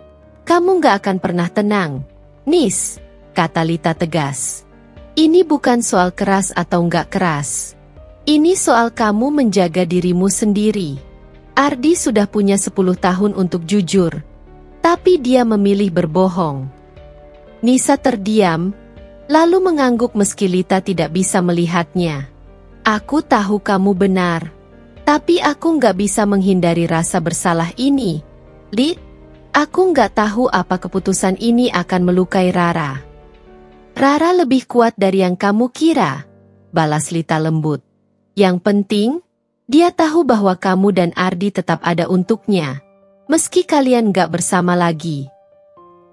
kamu nggak akan pernah tenang. "Nis," kata Lita tegas. "Ini bukan soal keras atau nggak keras. Ini soal kamu menjaga dirimu sendiri." Ardi sudah punya 10 tahun untuk jujur, tapi dia memilih berbohong. Nisa terdiam, lalu mengangguk meski Lita tidak bisa melihatnya. "Aku tahu kamu benar, tapi aku nggak bisa menghindari rasa bersalah ini. Lit, aku nggak tahu apa keputusan ini akan melukai Rara." "Rara lebih kuat dari yang kamu kira," balas Lita lembut. "Yang penting, dia tahu bahwa kamu dan Ardi tetap ada untuknya, meski kalian nggak bersama lagi."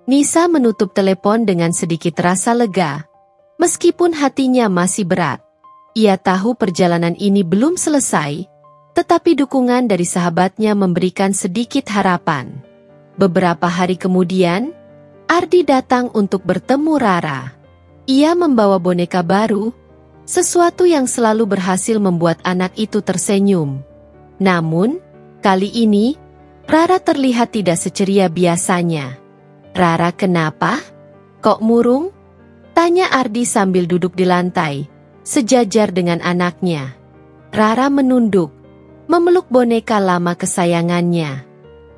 Nisa menutup telepon dengan sedikit rasa lega. Meskipun hatinya masih berat, ia tahu perjalanan ini belum selesai, tetapi dukungan dari sahabatnya memberikan sedikit harapan. Beberapa hari kemudian, Ardi datang untuk bertemu Rara. Ia membawa boneka baru, sesuatu yang selalu berhasil membuat anak itu tersenyum. Namun, kali ini, Rara terlihat tidak seceria biasanya. "Rara, kenapa? Kok murung?" tanya Ardi sambil duduk di lantai, sejajar dengan anaknya. Rara menunduk, memeluk boneka lama kesayangannya.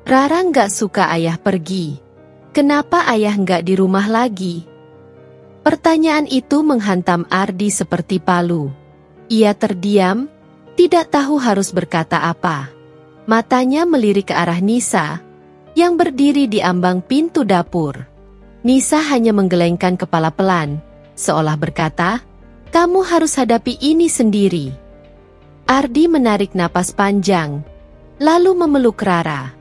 "Rara nggak suka ayah pergi. Kenapa ayah nggak di rumah lagi?" Pertanyaan itu menghantam Ardi seperti palu. Ia terdiam, tidak tahu harus berkata apa. Matanya melirik ke arah Nisa, yang berdiri di ambang pintu dapur. Nisa hanya menggelengkan kepala pelan, seolah berkata, "Kamu harus hadapi ini sendiri." Ardi menarik napas panjang, lalu memeluk Rara.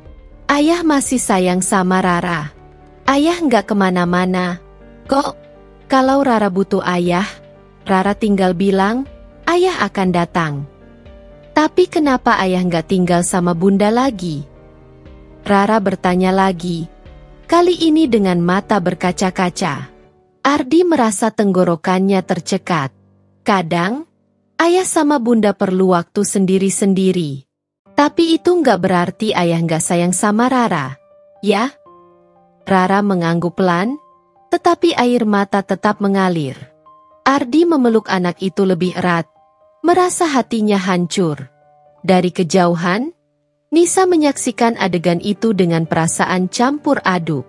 "Ayah masih sayang sama Rara. Ayah nggak kemana-mana. Kok, kalau Rara butuh ayah, Rara tinggal bilang, ayah akan datang." "Tapi kenapa ayah nggak tinggal sama bunda lagi?" Rara bertanya lagi, kali ini dengan mata berkaca-kaca. Ardi merasa tenggorokannya tercekat. "Kadang, ayah sama bunda perlu waktu sendiri-sendiri. Tapi itu nggak berarti ayah nggak sayang sama Rara, ya?" Rara mengangguk pelan, tetapi air mata tetap mengalir. Ardi memeluk anak itu lebih erat, merasa hatinya hancur. Dari kejauhan, Nisa menyaksikan adegan itu dengan perasaan campur aduk.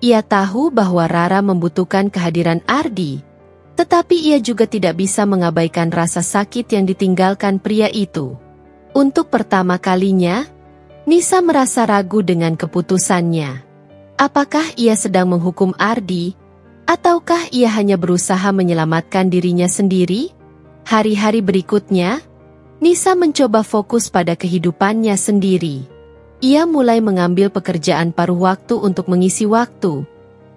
Ia tahu bahwa Rara membutuhkan kehadiran Ardi, tetapi ia juga tidak bisa mengabaikan rasa sakit yang ditinggalkan pria itu. Untuk pertama kalinya, Nisa merasa ragu dengan keputusannya. Apakah ia sedang menghukum Ardi, ataukah ia hanya berusaha menyelamatkan dirinya sendiri? Hari-hari berikutnya, Nisa mencoba fokus pada kehidupannya sendiri. Ia mulai mengambil pekerjaan paruh waktu untuk mengisi waktu,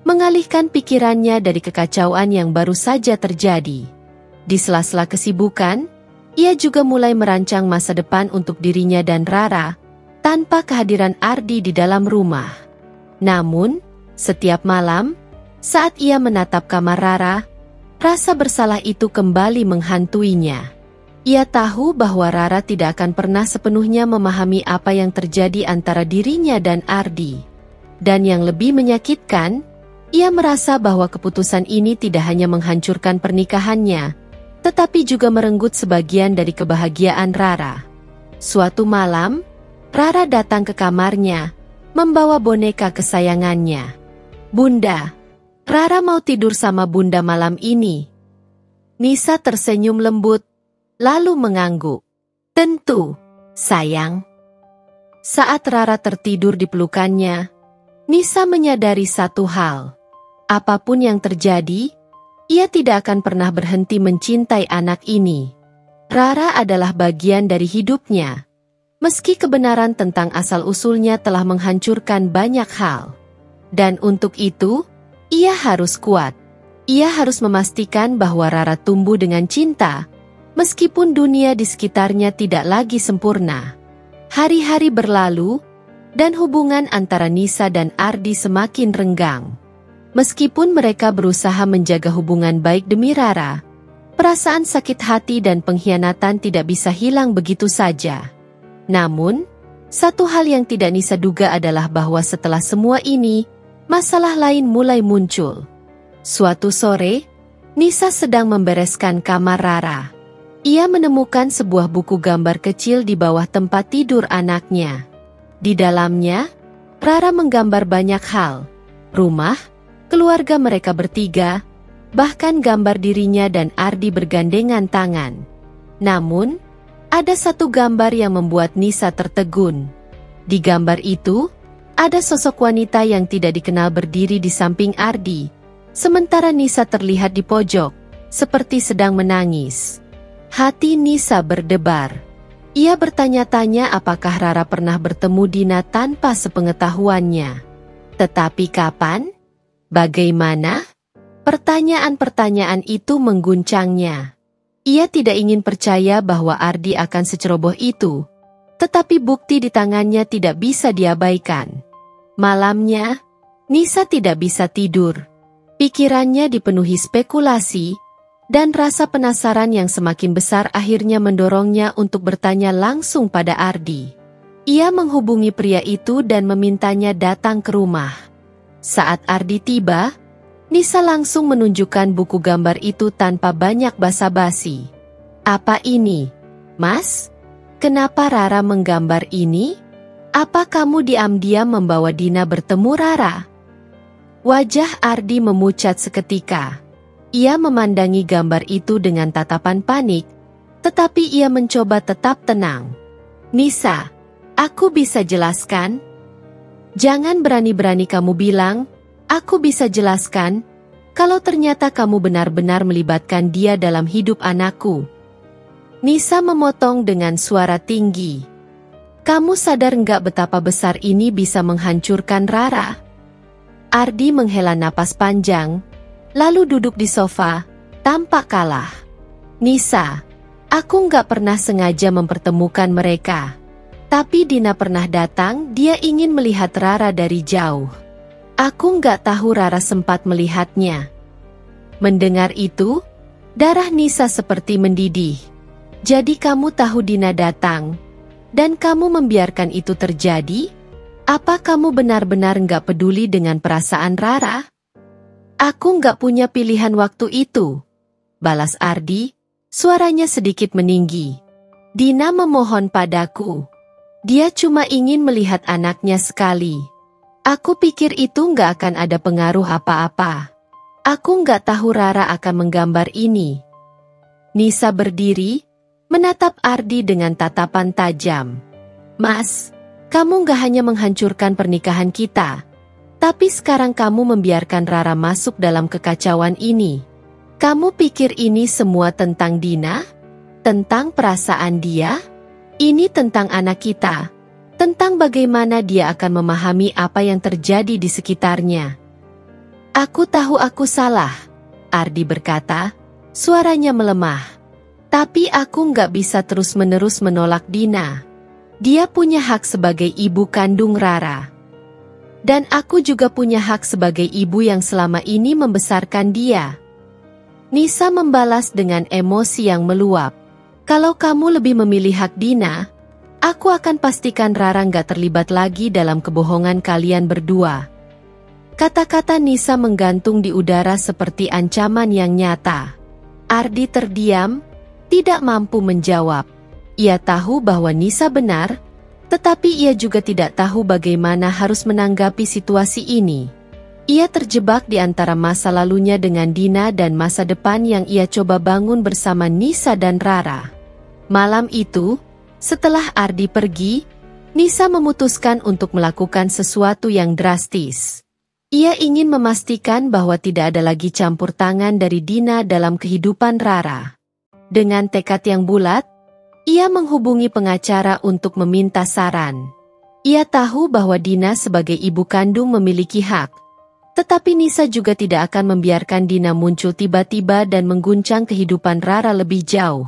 mengalihkan pikirannya dari kekacauan yang baru saja terjadi. Di sela-sela kesibukan, ia juga mulai merancang masa depan untuk dirinya dan Rara, tanpa kehadiran Ardi di dalam rumah. Namun, setiap malam, saat ia menatap kamar Rara, rasa bersalah itu kembali menghantuinya. Ia tahu bahwa Rara tidak akan pernah sepenuhnya memahami apa yang terjadi antara dirinya dan Ardi. Dan yang lebih menyakitkan, ia merasa bahwa keputusan ini tidak hanya menghancurkan pernikahannya, tetapi juga merenggut sebagian dari kebahagiaan Rara. Suatu malam, Rara datang ke kamarnya, membawa boneka kesayangannya. "Bunda, Rara mau tidur sama Bunda malam ini." Nisa tersenyum lembut, lalu mengangguk. "Tentu, sayang." Saat Rara tertidur di pelukannya, Nisa menyadari satu hal. Apapun yang terjadi, ia tidak akan pernah berhenti mencintai anak ini. Rara adalah bagian dari hidupnya. Meski kebenaran tentang asal-usulnya telah menghancurkan banyak hal. Dan untuk itu, ia harus kuat. Ia harus memastikan bahwa Rara tumbuh dengan cinta, meskipun dunia di sekitarnya tidak lagi sempurna. Hari-hari berlalu, dan hubungan antara Nisa dan Ardi semakin renggang. Meskipun mereka berusaha menjaga hubungan baik demi Rara, perasaan sakit hati dan pengkhianatan tidak bisa hilang begitu saja. Namun, satu hal yang tidak Nisa duga adalah bahwa setelah semua ini, masalah lain mulai muncul. Suatu sore, Nisa sedang membereskan kamar Rara. Ia menemukan sebuah buku gambar kecil di bawah tempat tidur anaknya. Di dalamnya, Rara menggambar banyak hal. Rumah, keluarga mereka bertiga, bahkan gambar dirinya dan Ardi bergandengan tangan. Namun, ada satu gambar yang membuat Nisa tertegun. Di gambar itu, ada sosok wanita yang tidak dikenal berdiri di samping Ardi, sementara Nisa terlihat di pojok, seperti sedang menangis. Hati Nisa berdebar. Ia bertanya-tanya apakah Rara pernah bertemu Dina tanpa sepengetahuannya. Tetapi kapan? Bagaimana? Pertanyaan-pertanyaan itu mengguncangnya. Ia tidak ingin percaya bahwa Ardi akan seceroboh itu. Tetapi bukti di tangannya tidak bisa diabaikan. Malamnya, Nisa tidak bisa tidur. Pikirannya dipenuhi spekulasi, dan rasa penasaran yang semakin besar akhirnya mendorongnya untuk bertanya langsung pada Ardi. Ia menghubungi pria itu dan memintanya datang ke rumah. Saat Ardi tiba, Nisa langsung menunjukkan buku gambar itu tanpa banyak basa-basi. "Apa ini, Mas? Kenapa Rara menggambar ini? Apa kamu diam-diam membawa Dina bertemu Rara?" Wajah Ardi memucat seketika. Ia memandangi gambar itu dengan tatapan panik, tetapi ia mencoba tetap tenang. "Nisa, aku bisa jelaskan?" "Jangan berani-berani kamu bilang, aku bisa jelaskan, kalau ternyata kamu benar-benar melibatkan dia dalam hidup anakku." Nisa memotong dengan suara tinggi. "Kamu sadar nggak betapa besar ini bisa menghancurkan Rara?" Ardi menghela napas panjang, lalu duduk di sofa, tampak kalah. "Nisa, aku nggak pernah sengaja mempertemukan mereka. Tapi Dina pernah datang, dia ingin melihat Rara dari jauh. Aku nggak tahu Rara sempat melihatnya." Mendengar itu, darah Nisa seperti mendidih. "Jadi kamu tahu Dina datang, dan kamu membiarkan itu terjadi? Apa kamu benar-benar nggak peduli dengan perasaan Rara?" "Aku nggak punya pilihan waktu itu," balas Ardi, suaranya sedikit meninggi. "Dina memohon padaku. Dia cuma ingin melihat anaknya sekali. Aku pikir itu nggak akan ada pengaruh apa-apa. Aku nggak tahu Rara akan menggambar ini." Nisa berdiri, menatap Ardi dengan tatapan tajam. "Mas, kamu nggak hanya menghancurkan pernikahan kita, tapi sekarang kamu membiarkan Rara masuk dalam kekacauan ini. Kamu pikir ini semua tentang Dina? Tentang perasaan dia? Ini tentang anak kita. Tentang bagaimana dia akan memahami apa yang terjadi di sekitarnya." "Aku tahu aku salah," Ardi berkata, suaranya melemah. "Tapi aku nggak bisa terus-menerus menolak Dina. Dia punya hak sebagai ibu kandung Rara. Dan aku juga punya hak sebagai ibu yang selama ini membesarkan dia." Nisa membalas dengan emosi yang meluap. "Kalau kamu lebih memilih hak Dina, aku akan pastikan Rara nggak terlibat lagi dalam kebohongan kalian berdua." Kata-kata Nisa menggantung di udara seperti ancaman yang nyata. Ardi terdiam, tidak mampu menjawab. Ia tahu bahwa Nisa benar, tetapi ia juga tidak tahu bagaimana harus menanggapi situasi ini. Ia terjebak di antara masa lalunya dengan Dina dan masa depan yang ia coba bangun bersama Nisa dan Rara. Malam itu, setelah Ardi pergi, Nisa memutuskan untuk melakukan sesuatu yang drastis. Ia ingin memastikan bahwa tidak ada lagi campur tangan dari Dina dalam kehidupan Rara. Dengan tekad yang bulat, ia menghubungi pengacara untuk meminta saran. Ia tahu bahwa Dina sebagai ibu kandung memiliki hak. Tetapi Nisa juga tidak akan membiarkan Dina muncul tiba-tiba dan mengguncang kehidupan Rara lebih jauh.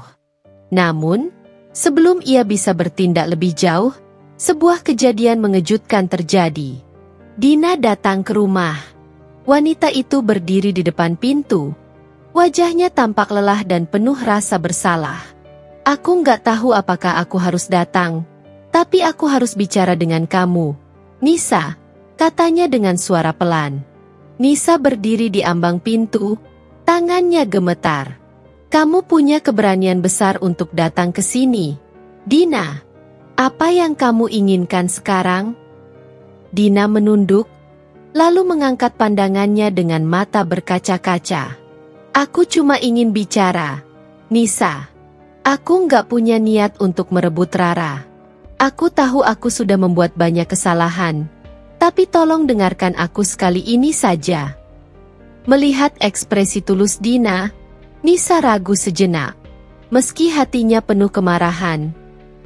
Namun, sebelum ia bisa bertindak lebih jauh, sebuah kejadian mengejutkan terjadi. Dina datang ke rumah. Wanita itu berdiri di depan pintu. Wajahnya tampak lelah dan penuh rasa bersalah. Aku nggak tahu apakah aku harus datang, tapi aku harus bicara dengan kamu, Nisa, katanya dengan suara pelan. Nisa berdiri di ambang pintu, tangannya gemetar. Kamu punya keberanian besar untuk datang ke sini. Dina, apa yang kamu inginkan sekarang? Dina menunduk, lalu mengangkat pandangannya dengan mata berkaca-kaca. Aku cuma ingin bicara. Nisa, aku nggak punya niat untuk merebut Rara. Aku tahu aku sudah membuat banyak kesalahan. Tapi tolong dengarkan aku sekali ini saja. Melihat ekspresi tulus Dina, Nisa ragu sejenak. Meski hatinya penuh kemarahan,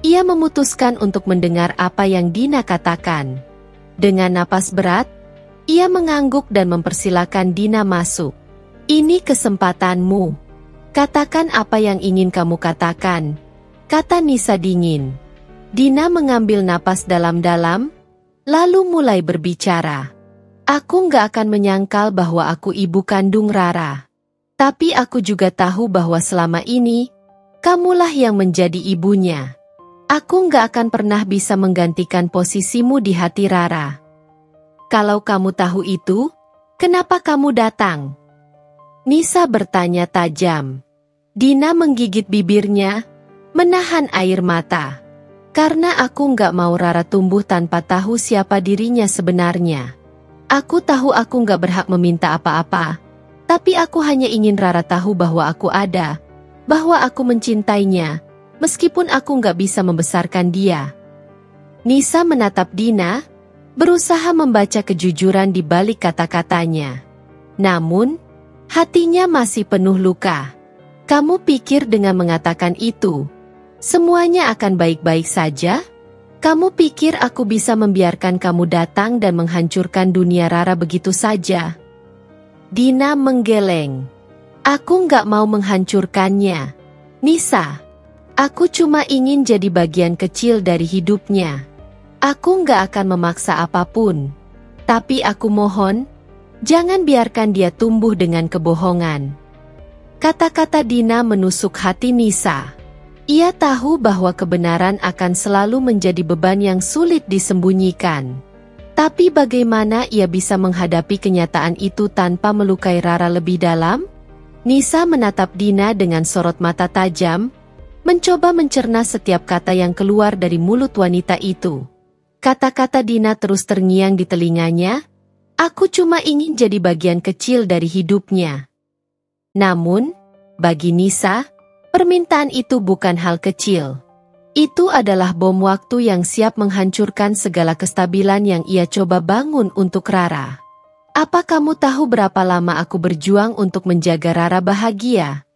ia memutuskan untuk mendengar apa yang Dina katakan. Dengan napas berat, ia mengangguk dan mempersilakan Dina masuk. Ini kesempatanmu. Katakan apa yang ingin kamu katakan, kata Nisa dingin. Dina mengambil napas dalam-dalam, lalu mulai berbicara. Aku nggak akan menyangkal bahwa aku ibu kandung Rara. Tapi aku juga tahu bahwa selama ini, kamulah yang menjadi ibunya. Aku nggak akan pernah bisa menggantikan posisimu di hati Rara. Kalau kamu tahu itu, kenapa kamu datang? Nisa bertanya tajam. Dina menggigit bibirnya, menahan air mata. Karena aku nggak mau Rara tumbuh tanpa tahu siapa dirinya sebenarnya. Aku tahu aku nggak berhak meminta apa-apa, tapi aku hanya ingin Rara tahu bahwa aku ada, bahwa aku mencintainya, meskipun aku nggak bisa membesarkan dia. Nisa menatap Dina, berusaha membaca kejujuran di balik kata-katanya. Namun, hatinya masih penuh luka. Kamu pikir dengan mengatakan itu, semuanya akan baik-baik saja? Kamu pikir aku bisa membiarkan kamu datang dan menghancurkan dunia Rara begitu saja? Dina menggeleng. Aku nggak mau menghancurkannya. Nisa, aku cuma ingin jadi bagian kecil dari hidupnya. Aku nggak akan memaksa apapun. Tapi aku mohon, jangan biarkan dia tumbuh dengan kebohongan. Kata-kata Dina menusuk hati Nisa. Ia tahu bahwa kebenaran akan selalu menjadi beban yang sulit disembunyikan. Tapi bagaimana ia bisa menghadapi kenyataan itu tanpa melukai Rara lebih dalam? Nisa menatap Dina dengan sorot mata tajam, mencoba mencerna setiap kata yang keluar dari mulut wanita itu. Kata-kata Dina terus terngiang di telinganya, aku cuma ingin jadi bagian kecil dari hidupnya. Namun, bagi Nisa, permintaan itu bukan hal kecil. Itu adalah bom waktu yang siap menghancurkan segala kestabilan yang ia coba bangun untuk Rara. Apa kamu tahu berapa lama aku berjuang untuk menjaga Rara bahagia?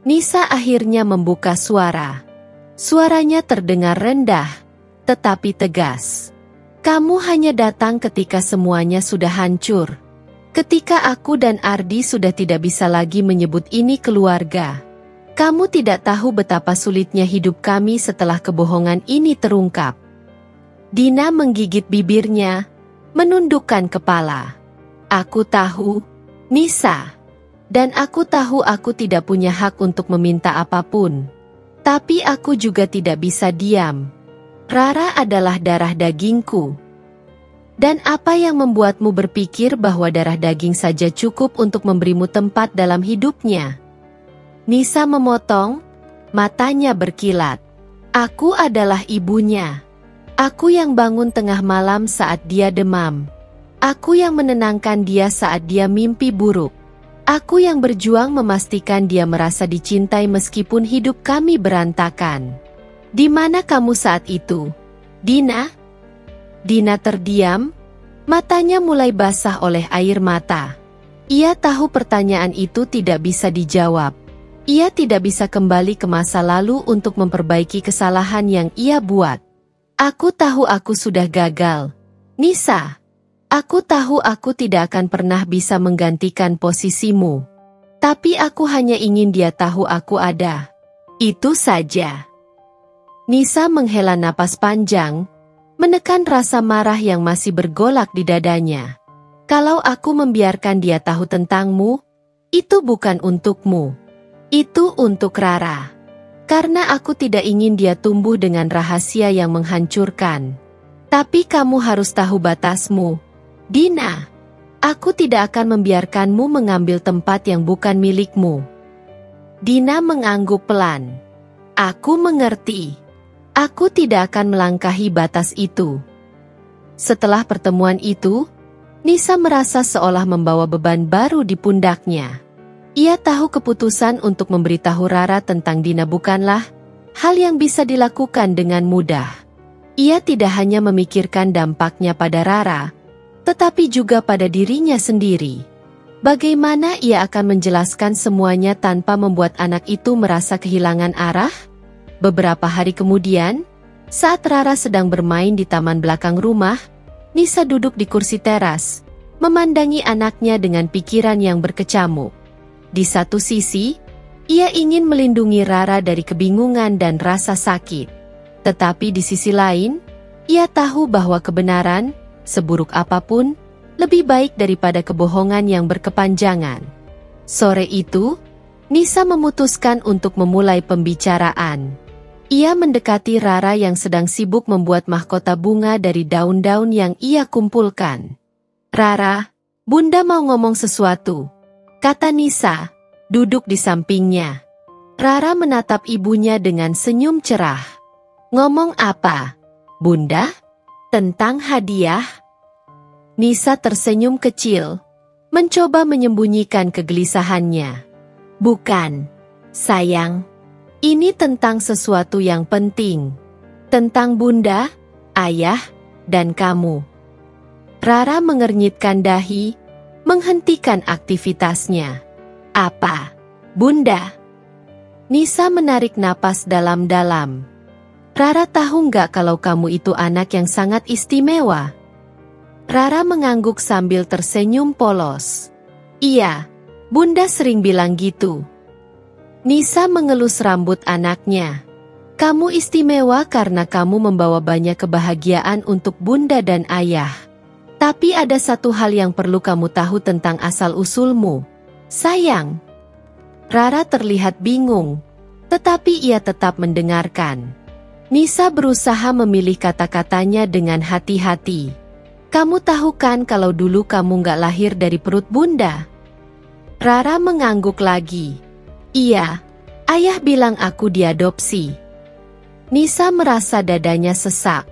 Nisa akhirnya membuka suara. Suaranya terdengar rendah, tetapi tegas. Kamu hanya datang ketika semuanya sudah hancur. Ketika aku dan Ardi sudah tidak bisa lagi menyebut ini keluarga. Kamu tidak tahu betapa sulitnya hidup kami setelah kebohongan ini terungkap. Dina menggigit bibirnya, menundukkan kepala. Aku tahu, Nisa. Dan aku tahu aku tidak punya hak untuk meminta apapun. Tapi aku juga tidak bisa diam. Rara adalah darah dagingku. Dan apa yang membuatmu berpikir bahwa darah daging saja cukup untuk memberimu tempat dalam hidupnya? Nisa memotong, matanya berkilat. Aku adalah ibunya. Aku yang bangun tengah malam saat dia demam. Aku yang menenangkan dia saat dia mimpi buruk. Aku yang berjuang memastikan dia merasa dicintai meskipun hidup kami berantakan. Di mana kamu saat itu, Dina? Dina terdiam, matanya mulai basah oleh air mata. Ia tahu pertanyaan itu tidak bisa dijawab. Ia tidak bisa kembali ke masa lalu untuk memperbaiki kesalahan yang ia buat. Aku tahu aku sudah gagal, Nisa. Aku tahu aku tidak akan pernah bisa menggantikan posisimu. Tapi aku hanya ingin dia tahu aku ada. Itu saja. Nisa menghela napas panjang, menekan rasa marah yang masih bergolak di dadanya. Kalau aku membiarkan dia tahu tentangmu, itu bukan untukmu. Itu untuk Rara. Karena aku tidak ingin dia tumbuh dengan rahasia yang menghancurkan. Tapi kamu harus tahu batasmu, Dina. Aku tidak akan membiarkanmu mengambil tempat yang bukan milikmu. Dina mengangguk pelan. Aku mengerti. Aku tidak akan melangkahi batas itu. Setelah pertemuan itu, Nisa merasa seolah membawa beban baru di pundaknya. Ia tahu keputusan untuk memberitahu Rara tentang Dina bukanlah hal yang bisa dilakukan dengan mudah. Ia tidak hanya memikirkan dampaknya pada Rara, tetapi juga pada dirinya sendiri. Bagaimana ia akan menjelaskan semuanya tanpa membuat anak itu merasa kehilangan arah? Beberapa hari kemudian, saat Rara sedang bermain di taman belakang rumah, Nisa duduk di kursi teras, memandangi anaknya dengan pikiran yang berkecamuk. Di satu sisi, ia ingin melindungi Rara dari kebingungan dan rasa sakit. Tetapi di sisi lain, ia tahu bahwa kebenaran, seburuk apapun, lebih baik daripada kebohongan yang berkepanjangan. Sore itu, Nisa memutuskan untuk memulai pembicaraan. Ia mendekati Rara yang sedang sibuk membuat mahkota bunga dari daun-daun yang ia kumpulkan. Rara, Bunda mau ngomong sesuatu, kata Nisa, duduk di sampingnya. Rara menatap ibunya dengan senyum cerah. Ngomong apa, Bunda? Tentang hadiah? Nisa tersenyum kecil, mencoba menyembunyikan kegelisahannya. Bukan, sayang. Ini tentang sesuatu yang penting. Tentang Bunda, Ayah, dan kamu. Rara mengernyitkan dahi, menghentikan aktivitasnya. Apa, Bunda? Nisa menarik napas dalam-dalam. Rara tahu nggak kalau kamu itu anak yang sangat istimewa? Rara mengangguk sambil tersenyum polos. Iya, Bunda sering bilang gitu. Nisa mengelus rambut anaknya. Kamu istimewa karena kamu membawa banyak kebahagiaan untuk Bunda dan Ayah. Tapi ada satu hal yang perlu kamu tahu tentang asal-usulmu, sayang. Rara terlihat bingung, tetapi ia tetap mendengarkan. Nisa berusaha memilih kata-katanya dengan hati-hati. Kamu tahu kan kalau dulu kamu nggak lahir dari perut Bunda? Rara mengangguk lagi. Iya, Ayah bilang aku diadopsi. Nisa merasa dadanya sesak.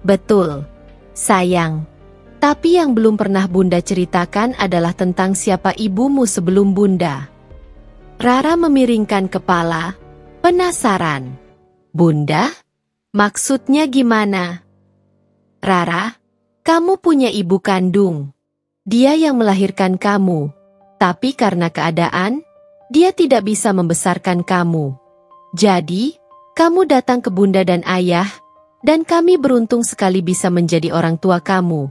Betul, sayang. Tapi yang belum pernah Bunda ceritakan adalah tentang siapa ibumu sebelum Bunda. Rara memiringkan kepala, penasaran. Bunda? Maksudnya gimana? Rara, kamu punya ibu kandung. Dia yang melahirkan kamu. Tapi karena keadaan, dia tidak bisa membesarkan kamu. Jadi, kamu datang ke Bunda dan Ayah, dan kami beruntung sekali bisa menjadi orang tua kamu.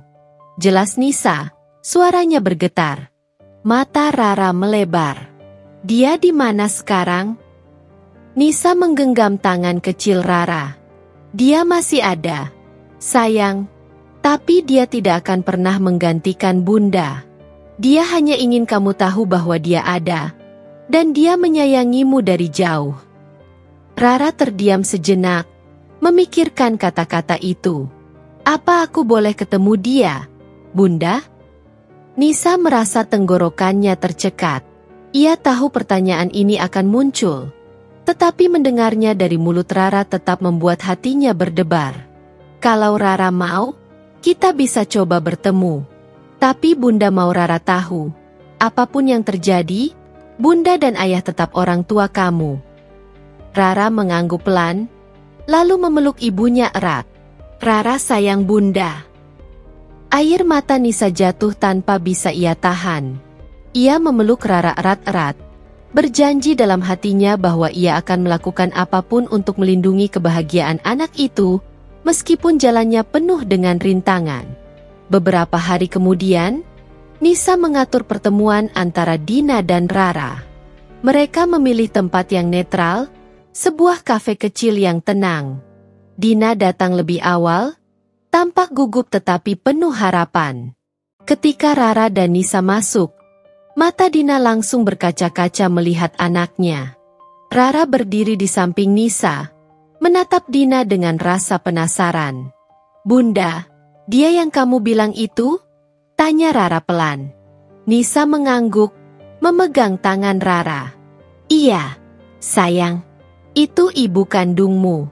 Jelas Nisa, suaranya bergetar. Mata Rara melebar. Dia di mana sekarang? Nisa menggenggam tangan kecil Rara. Dia masih ada, sayang. Tapi dia tidak akan pernah menggantikan Bunda. Dia hanya ingin kamu tahu bahwa dia ada. Dan dia menyayangimu dari jauh. Rara terdiam sejenak, memikirkan kata-kata itu. Apa aku boleh ketemu dia, Bunda? Nisa merasa tenggorokannya tercekat. Ia tahu pertanyaan ini akan muncul. Tetapi mendengarnya dari mulut Rara tetap membuat hatinya berdebar. Kalau Rara mau, kita bisa coba bertemu. Tapi Bunda mau Rara tahu, apapun yang terjadi, Bunda dan Ayah tetap orang tua kamu. Rara mengangguk pelan, lalu memeluk ibunya erat. Rara sayang Bunda. Air mata Nisa jatuh tanpa bisa ia tahan. Ia memeluk Rara erat-erat, berjanji dalam hatinya bahwa ia akan melakukan apapun untuk melindungi kebahagiaan anak itu, meskipun jalannya penuh dengan rintangan. Beberapa hari kemudian, Nisa mengatur pertemuan antara Dina dan Rara. Mereka memilih tempat yang netral, sebuah kafe kecil yang tenang. Dina datang lebih awal, tampak gugup tetapi penuh harapan. Ketika Rara dan Nisa masuk, mata Dina langsung berkaca-kaca melihat anaknya. Rara berdiri di samping Nisa, menatap Dina dengan rasa penasaran. "Bunda, dia yang kamu bilang itu?" tanya Rara pelan. Nisa mengangguk, memegang tangan Rara. "Iya, sayang. Itu ibu kandungmu."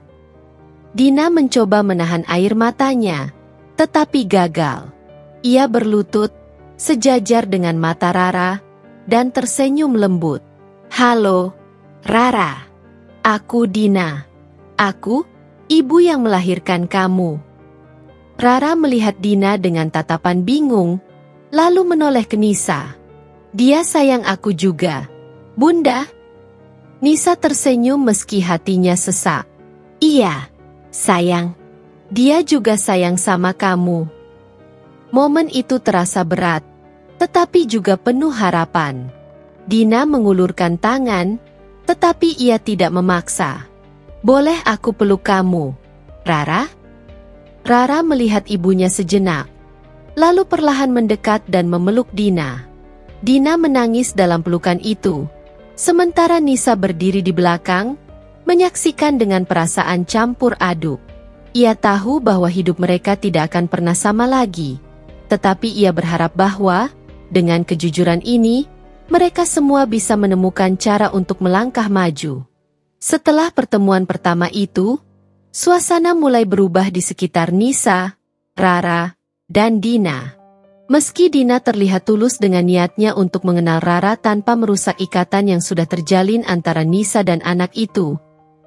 Dina mencoba menahan air matanya, tetapi gagal. Ia berlutut, sejajar dengan mata Rara, dan tersenyum lembut. "Halo, Rara. Aku Dina. Aku, ibu yang melahirkan kamu." Rara melihat Dina dengan tatapan bingung, lalu menoleh ke Nisa. "Dia sayang aku juga, Bunda." Nisa tersenyum meski hatinya sesak. "Iya, sayang. Dia juga sayang sama kamu." Momen itu terasa berat, tetapi juga penuh harapan. Dina mengulurkan tangan, tetapi ia tidak memaksa. "Boleh aku peluk kamu, Rara?" Rara melihat ibunya sejenak, lalu perlahan mendekat dan memeluk Dina. Dina menangis dalam pelukan itu, sementara Nisa berdiri di belakang, menyaksikan dengan perasaan campur aduk. Ia tahu bahwa hidup mereka tidak akan pernah sama lagi, tetapi ia berharap bahwa, dengan kejujuran ini, mereka semua bisa menemukan cara untuk melangkah maju. Setelah pertemuan pertama itu, suasana mulai berubah di sekitar Nisa, Rara, dan Dina. Meski Dina terlihat tulus dengan niatnya untuk mengenal Rara tanpa merusak ikatan yang sudah terjalin antara Nisa dan anak itu,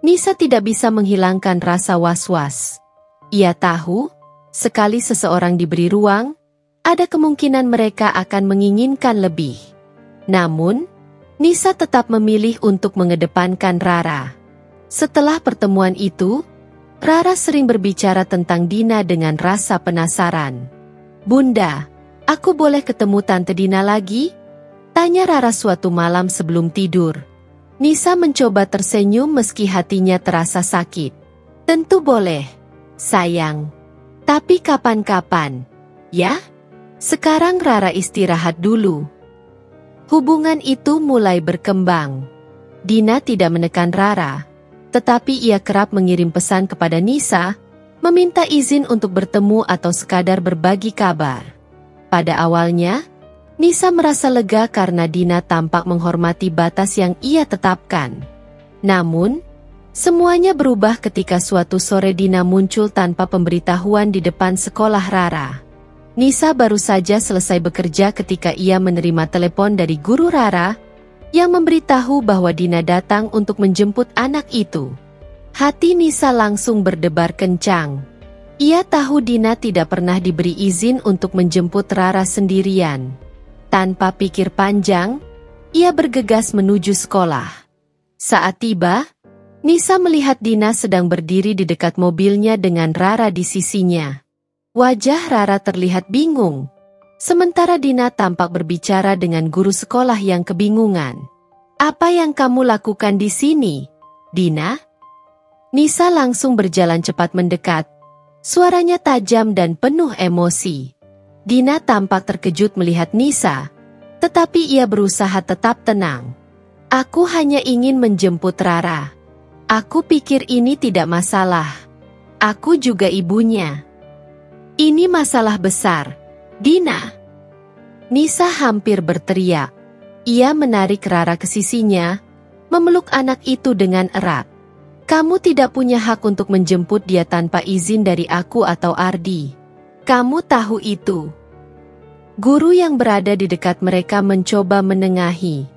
Nisa tidak bisa menghilangkan rasa was-was. Ia tahu, sekali seseorang diberi ruang, ada kemungkinan mereka akan menginginkan lebih. Namun, Nisa tetap memilih untuk mengedepankan Rara. Setelah pertemuan itu, Rara sering berbicara tentang Dina dengan rasa penasaran. "Bunda, aku boleh ketemu Tante Dina lagi?" tanya Rara suatu malam sebelum tidur. Nisa mencoba tersenyum meski hatinya terasa sakit. "Tentu boleh, sayang. Tapi kapan-kapan, ya? Sekarang Rara istirahat dulu." Hubungan itu mulai berkembang. Dina tidak menekan Rara, tetapi ia kerap mengirim pesan kepada Nisa, meminta izin untuk bertemu atau sekadar berbagi kabar. Pada awalnya, Nisa merasa lega karena Dina tampak menghormati batas yang ia tetapkan. Namun, semuanya berubah ketika suatu sore Dina muncul tanpa pemberitahuan di depan sekolah Rara. Nisa baru saja selesai bekerja ketika ia menerima telepon dari guru Rara, yang memberitahu bahwa Dina datang untuk menjemput anak itu. Hati Nisa langsung berdebar kencang. Ia tahu Dina tidak pernah diberi izin untuk menjemput Rara sendirian. Tanpa pikir panjang, ia bergegas menuju sekolah. Saat tiba, Nisa melihat Dina sedang berdiri di dekat mobilnya dengan Rara di sisinya. Wajah Rara terlihat bingung, sementara Dina tampak berbicara dengan guru sekolah yang kebingungan. "Apa yang kamu lakukan di sini, Dina?" Nisa langsung berjalan cepat mendekat. Suaranya tajam dan penuh emosi. Dina tampak terkejut melihat Nisa, tetapi ia berusaha tetap tenang. "Aku hanya ingin menjemput Rara. Aku pikir ini tidak masalah. Aku juga ibunya." "Ini masalah besar, Dina." Nisa hampir berteriak. Ia menarik Rara ke sisinya, memeluk anak itu dengan erat. "Kamu tidak punya hak untuk menjemput dia tanpa izin dari aku atau Ardi. Kamu tahu itu." Guru yang berada di dekat mereka mencoba menengahi.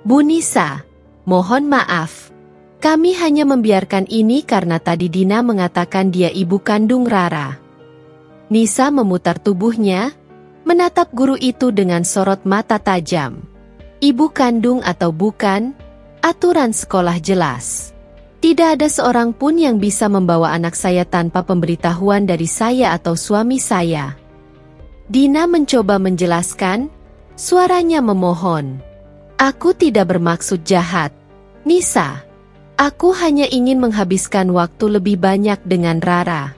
Bu Nisa, mohon maaf. Kami hanya membiarkan ini karena tadi Dina mengatakan dia ibu kandung Rara. Nisa memutar tubuhnya, menatap guru itu dengan sorot mata tajam. Ibu kandung atau bukan, aturan sekolah jelas. Tidak ada seorang pun yang bisa membawa anak saya tanpa pemberitahuan dari saya atau suami saya. Dina mencoba menjelaskan, suaranya memohon. Aku tidak bermaksud jahat. Nisa, aku hanya ingin menghabiskan waktu lebih banyak dengan Rara.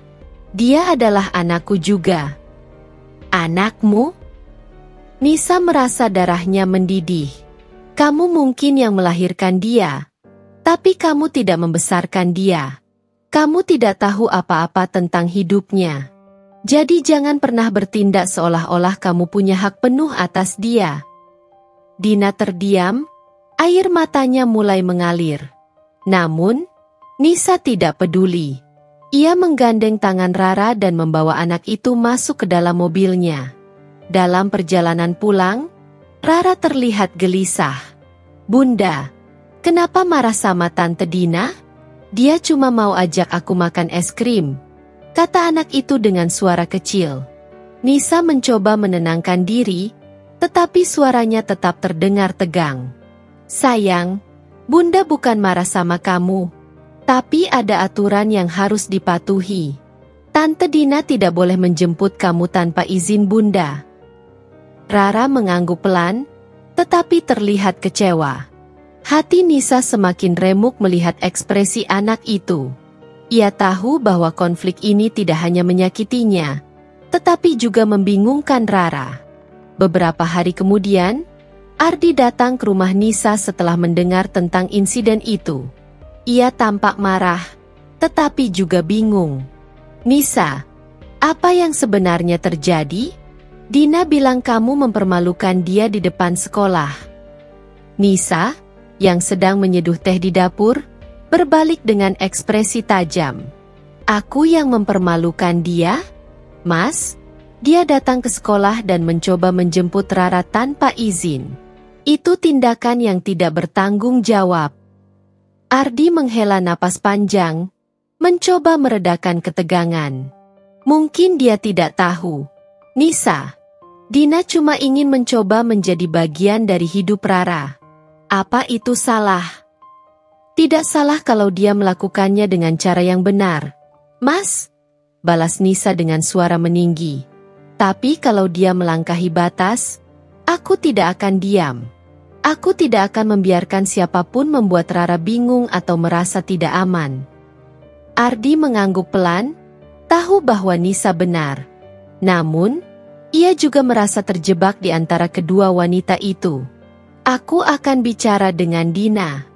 Dia adalah anakku juga. Anakmu? Nisa merasa darahnya mendidih. Kamu mungkin yang melahirkan dia. Tapi kamu tidak membesarkan dia. Kamu tidak tahu apa-apa tentang hidupnya. Jadi jangan pernah bertindak seolah-olah kamu punya hak penuh atas dia. Dina terdiam, air matanya mulai mengalir. Namun, Nisa tidak peduli. Ia menggandeng tangan Rara dan membawa anak itu masuk ke dalam mobilnya. Dalam perjalanan pulang, Rara terlihat gelisah. Bunda, kenapa marah sama Tante Dina? Dia cuma mau ajak aku makan es krim, kata anak itu dengan suara kecil. Nisa mencoba menenangkan diri, tetapi suaranya tetap terdengar tegang. Sayang, Bunda bukan marah sama kamu, tapi ada aturan yang harus dipatuhi. Tante Dina tidak boleh menjemput kamu tanpa izin Bunda. Rara mengangguk pelan, tetapi terlihat kecewa. Hati Nisa semakin remuk melihat ekspresi anak itu. Ia tahu bahwa konflik ini tidak hanya menyakitinya, tetapi juga membingungkan Rara. Beberapa hari kemudian, Ardi datang ke rumah Nisa setelah mendengar tentang insiden itu. Ia tampak marah, tetapi juga bingung. Nisa, apa yang sebenarnya terjadi? Dina bilang kamu mempermalukan dia di depan sekolah. Nisa, yang sedang menyeduh teh di dapur, berbalik dengan ekspresi tajam. Aku yang mempermalukan dia? Mas, dia datang ke sekolah dan mencoba menjemput Rara tanpa izin. Itu tindakan yang tidak bertanggung jawab. Ardi menghela napas panjang, mencoba meredakan ketegangan. Mungkin dia tidak tahu. Nisa, Dina cuma ingin mencoba menjadi bagian dari hidup Rara. Apa itu salah? Tidak salah kalau dia melakukannya dengan cara yang benar. Mas, balas Nisa dengan suara meninggi. Tapi kalau dia melangkahi batas, aku tidak akan diam. Aku tidak akan membiarkan siapapun membuat Rara bingung atau merasa tidak aman. Ardi mengangguk pelan, tahu bahwa Nisa benar. Namun, ia juga merasa terjebak di antara kedua wanita itu. Aku akan bicara dengan Dina.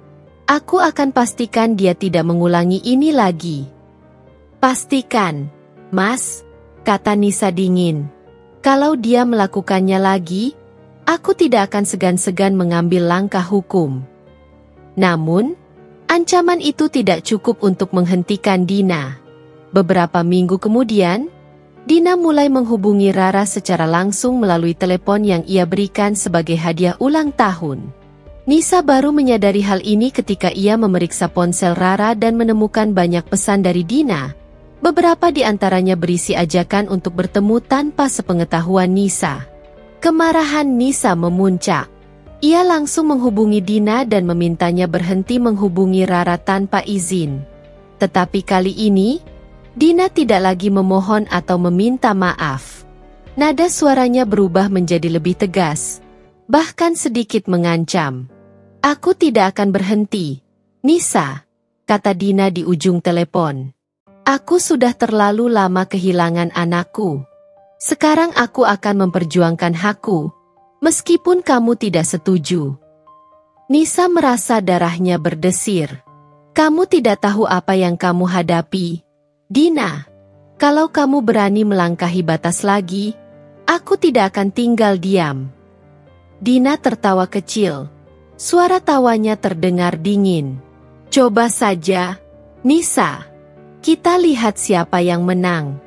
Aku akan pastikan dia tidak mengulangi ini lagi. Pastikan, Mas, kata Nisa dingin. Kalau dia melakukannya lagi, aku tidak akan segan-segan mengambil langkah hukum. Namun, ancaman itu tidak cukup untuk menghentikan Dina. Beberapa minggu kemudian, Dina mulai menghubungi Rara secara langsung melalui telepon yang ia berikan sebagai hadiah ulang tahun. Nisa baru menyadari hal ini ketika ia memeriksa ponsel Rara dan menemukan banyak pesan dari Dina. Beberapa di antaranya berisi ajakan untuk bertemu tanpa sepengetahuan Nisa. Kemarahan Nisa memuncak. Ia langsung menghubungi Dina dan memintanya berhenti menghubungi Rara tanpa izin. Tetapi kali ini, Dina tidak lagi memohon atau meminta maaf. Nada suaranya berubah menjadi lebih tegas, bahkan sedikit mengancam. Aku tidak akan berhenti, Nisa, kata Dina di ujung telepon. Aku sudah terlalu lama kehilangan anakku. Sekarang aku akan memperjuangkan hakku, meskipun kamu tidak setuju. Nisa merasa darahnya berdesir. Kamu tidak tahu apa yang kamu hadapi. Dina, kalau kamu berani melangkahi batas lagi, aku tidak akan tinggal diam. Dina tertawa kecil. Suara tawanya terdengar dingin. Coba saja, Nisa. Kita lihat siapa yang menang.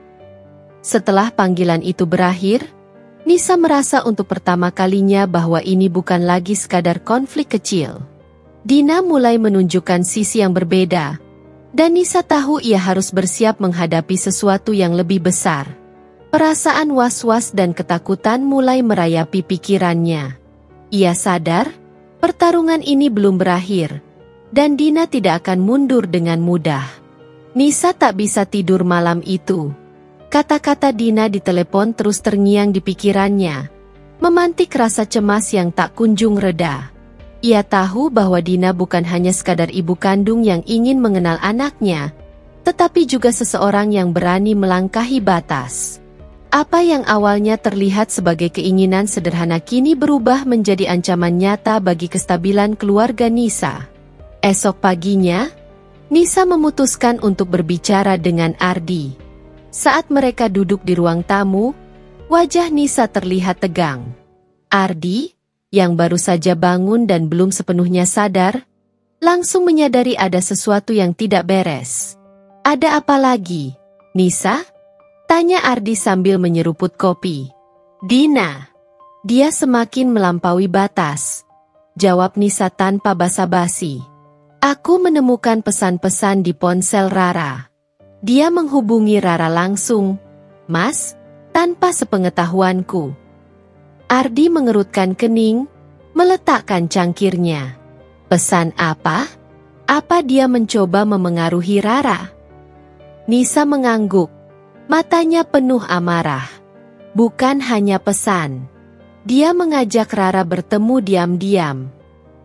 Setelah panggilan itu berakhir, Nisa merasa untuk pertama kalinya bahwa ini bukan lagi sekadar konflik kecil. Dina mulai menunjukkan sisi yang berbeda, dan Nisa tahu ia harus bersiap menghadapi sesuatu yang lebih besar. Perasaan was-was dan ketakutan mulai merayapi pikirannya. Ia sadar, pertarungan ini belum berakhir, dan Dina tidak akan mundur dengan mudah. Nisa tak bisa tidur malam itu. Kata-kata Dina di telepon terus terngiang di pikirannya, memantik rasa cemas yang tak kunjung reda. Ia tahu bahwa Dina bukan hanya sekadar ibu kandung yang ingin mengenal anaknya, tetapi juga seseorang yang berani melangkahi batas. Apa yang awalnya terlihat sebagai keinginan sederhana kini berubah menjadi ancaman nyata bagi kestabilan keluarga Nisa. Esok paginya, Nisa memutuskan untuk berbicara dengan Ardi. Saat mereka duduk di ruang tamu, wajah Nisa terlihat tegang. Ardi, yang baru saja bangun dan belum sepenuhnya sadar, langsung menyadari ada sesuatu yang tidak beres. "Ada apa lagi, Nisa?" tanya Ardi sambil menyeruput kopi. "Dina, dia semakin melampaui batas," jawab Nisa tanpa basa-basi. "Aku menemukan pesan-pesan di ponsel Rara. Dia menghubungi Rara langsung, Mas, tanpa sepengetahuanku." Ardi mengerutkan kening, meletakkan cangkirnya. "Pesan apa? Apa dia mencoba memengaruhi Rara?" Nisa mengangguk, matanya penuh amarah. "Bukan hanya pesan. Dia mengajak Rara bertemu diam-diam.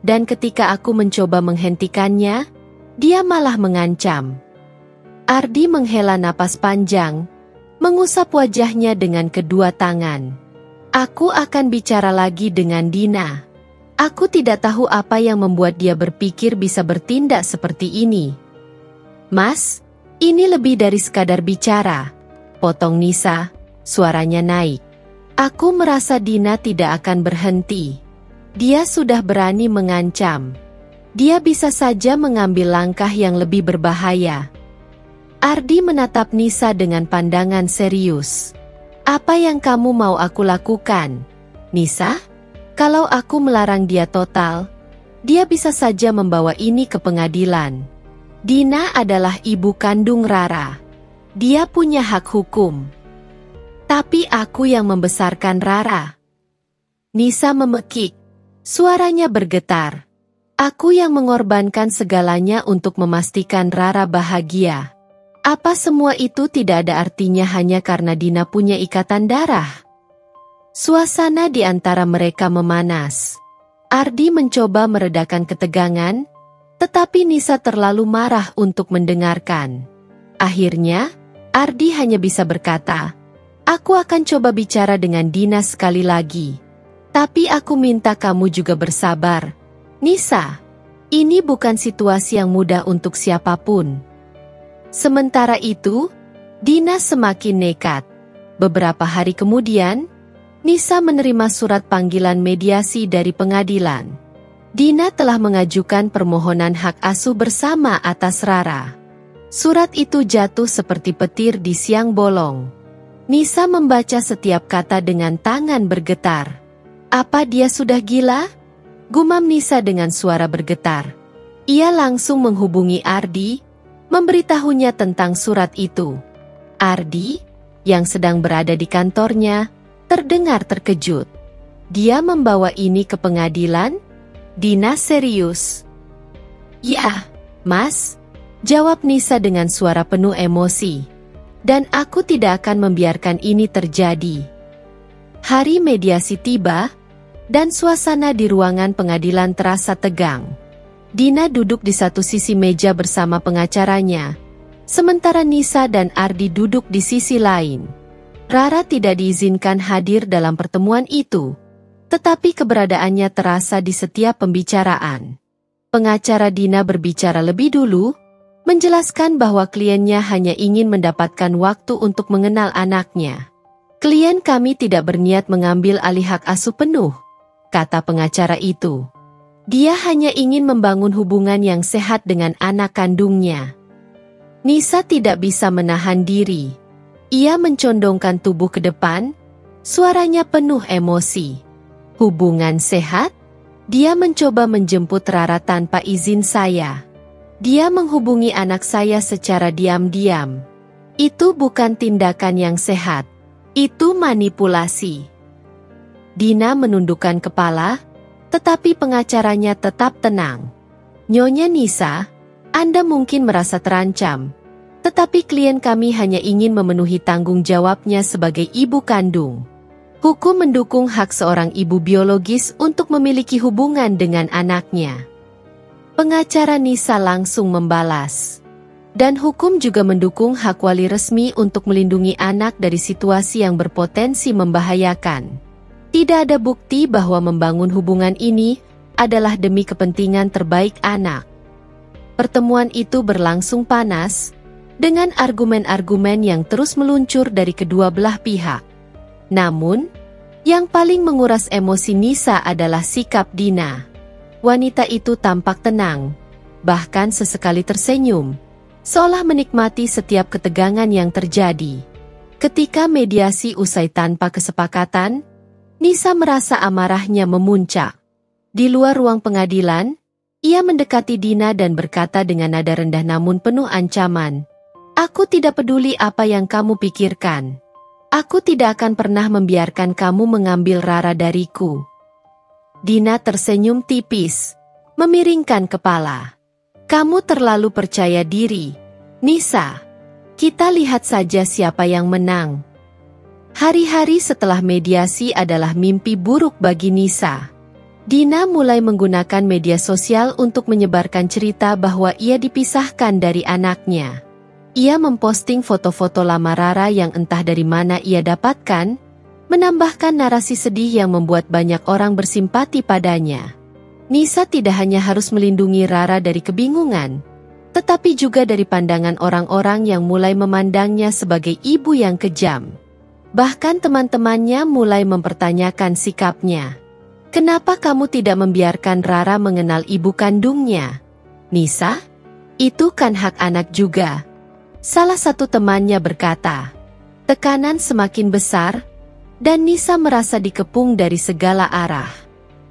Dan ketika aku mencoba menghentikannya, dia malah mengancam." Ardi menghela napas panjang, mengusap wajahnya dengan kedua tangan. "Aku akan bicara lagi dengan Dina. Aku tidak tahu apa yang membuat dia berpikir bisa bertindak seperti ini." "Mas, ini lebih dari sekadar bicara," potong Nisa, suaranya naik. "Aku merasa Dina tidak akan berhenti. Dia sudah berani mengancam. Dia bisa saja mengambil langkah yang lebih berbahaya." Ardi menatap Nisa dengan pandangan serius. "Apa yang kamu mau aku lakukan, Nisa? Kalau aku melarang dia total, dia bisa saja membawa ini ke pengadilan. Dina adalah ibu kandung Rara. Dia punya hak hukum. Tapi aku yang membesarkan Rara." Nisa memekik, suaranya bergetar. "Aku yang mengorbankan segalanya untuk memastikan Rara bahagia. Apa semua itu tidak ada artinya hanya karena Dina punya ikatan darah?" Suasana di antara mereka memanas. Ardi mencoba meredakan ketegangan, tetapi Nisa terlalu marah untuk mendengarkan. Akhirnya, Ardi hanya bisa berkata, "Aku akan coba bicara dengan Dina sekali lagi. Tapi aku minta kamu juga bersabar. Nisa, ini bukan situasi yang mudah untuk siapapun." Sementara itu, Dina semakin nekat. Beberapa hari kemudian, Nisa menerima surat panggilan mediasi dari pengadilan. Dina telah mengajukan permohonan hak asuh bersama atas Rara. Surat itu jatuh seperti petir di siang bolong. Nisa membaca setiap kata dengan tangan bergetar. "Apa dia sudah gila?" gumam Nisa dengan suara bergetar. Ia langsung menghubungi Ardi, memberitahunya tentang surat itu. Ardi, yang sedang berada di kantornya, terdengar terkejut. "Dia membawa ini ke pengadilan?" Dina serius. "Ya, Mas," jawab Nisa dengan suara penuh emosi. "Dan aku tidak akan membiarkan ini terjadi." Hari mediasi tiba, dan suasana di ruangan pengadilan terasa tegang. Dina duduk di satu sisi meja bersama pengacaranya, sementara Nisa dan Ardi duduk di sisi lain. Rara tidak diizinkan hadir dalam pertemuan itu, tetapi keberadaannya terasa di setiap pembicaraan. Pengacara Dina berbicara lebih dulu, menjelaskan bahwa kliennya hanya ingin mendapatkan waktu untuk mengenal anaknya. "Klien kami tidak berniat mengambil alih hak asuh penuh," kata pengacara itu. "Dia hanya ingin membangun hubungan yang sehat dengan anak kandungnya." Nisa tidak bisa menahan diri. Ia mencondongkan tubuh ke depan, Suaranya penuh emosi. Hubungan sehat? Dia mencoba menjemput Rara tanpa izin saya. Dia menghubungi anak saya secara diam-diam. Itu bukan tindakan yang sehat. Itu manipulasi. Dina menundukkan kepala, tetapi pengacaranya tetap tenang. Nyonya Nisa, Anda mungkin merasa terancam, tetapi klien kami hanya ingin memenuhi tanggung jawabnya sebagai ibu kandung. Hukum mendukung hak seorang ibu biologis untuk memiliki hubungan dengan anaknya. Pengacara Nisa langsung membalas. Dan hukum juga mendukung hak wali resmi untuk melindungi anak dari situasi yang berpotensi membahayakan. Tidak ada bukti bahwa membangun hubungan ini adalah demi kepentingan terbaik anak. Pertemuan itu berlangsung panas, dengan argumen-argumen yang terus meluncur dari kedua belah pihak. Namun, yang paling menguras emosi Nisa adalah sikap Dina. Wanita itu tampak tenang, bahkan sesekali tersenyum, seolah menikmati setiap ketegangan yang terjadi. Ketika mediasi usai tanpa kesepakatan, Nisa merasa amarahnya memuncak. Di luar ruang pengadilan, ia mendekati Dina dan berkata dengan nada rendah namun penuh ancaman, "Aku tidak peduli apa yang kamu pikirkan. Aku tidak akan pernah membiarkan kamu mengambil Rara dariku." Dina tersenyum tipis, memiringkan kepala. "Kamu terlalu percaya diri, Nisa. Kita lihat saja siapa yang menang." Hari-hari setelah mediasi adalah mimpi buruk bagi Nisa. Dina mulai menggunakan media sosial untuk menyebarkan cerita bahwa ia dipisahkan dari anaknya. Ia memposting foto-foto lama Rara yang entah dari mana ia dapatkan, menambahkan narasi sedih yang membuat banyak orang bersimpati padanya. Nisa tidak hanya harus melindungi Rara dari kebingungan, tetapi juga dari pandangan orang-orang yang mulai memandangnya sebagai ibu yang kejam. Bahkan teman-temannya mulai mempertanyakan sikapnya. "Kenapa kamu tidak membiarkan Rara mengenal ibu kandungnya, Nisa? Itu kan hak anak juga." Salah satu temannya berkata. Tekanan semakin besar, dan Nisa merasa dikepung dari segala arah.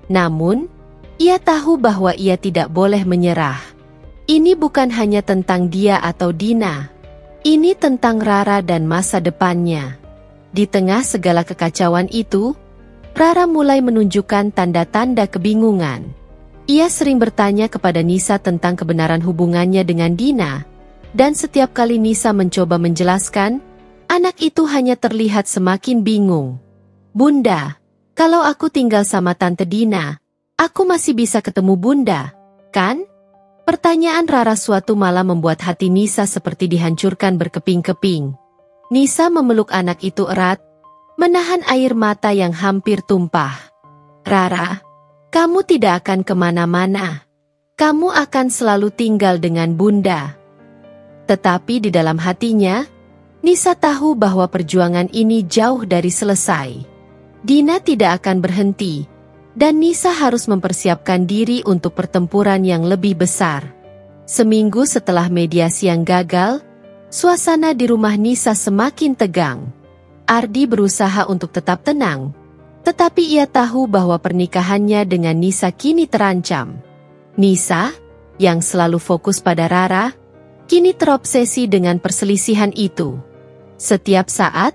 Namun, ia tahu bahwa ia tidak boleh menyerah. Ini bukan hanya tentang dia atau Dina. Ini tentang Rara dan masa depannya. Di tengah segala kekacauan itu, Rara mulai menunjukkan tanda-tanda kebingungan. Ia sering bertanya kepada Nisa tentang kebenaran hubungannya dengan Dina, dan setiap kali Nisa mencoba menjelaskan, anak itu hanya terlihat semakin bingung. "Bunda, kalau aku tinggal sama Tante Dina, aku masih bisa ketemu Bunda, kan?" Pertanyaan Rara suatu malam membuat hati Nisa seperti dihancurkan berkeping-keping. Nisa memeluk anak itu erat, menahan air mata yang hampir tumpah. "Rara, kamu tidak akan kemana-mana. Kamu akan selalu tinggal dengan Bunda." Tetapi di dalam hatinya, Nisa tahu bahwa perjuangan ini jauh dari selesai. Dina tidak akan berhenti, dan Nisa harus mempersiapkan diri untuk pertempuran yang lebih besar. Seminggu setelah mediasi yang gagal, suasana di rumah Nisa semakin tegang. Ardi berusaha untuk tetap tenang, tetapi ia tahu bahwa pernikahannya dengan Nisa kini terancam. Nisa, yang selalu fokus pada Rara, kini terobsesi dengan perselisihan itu. Setiap saat,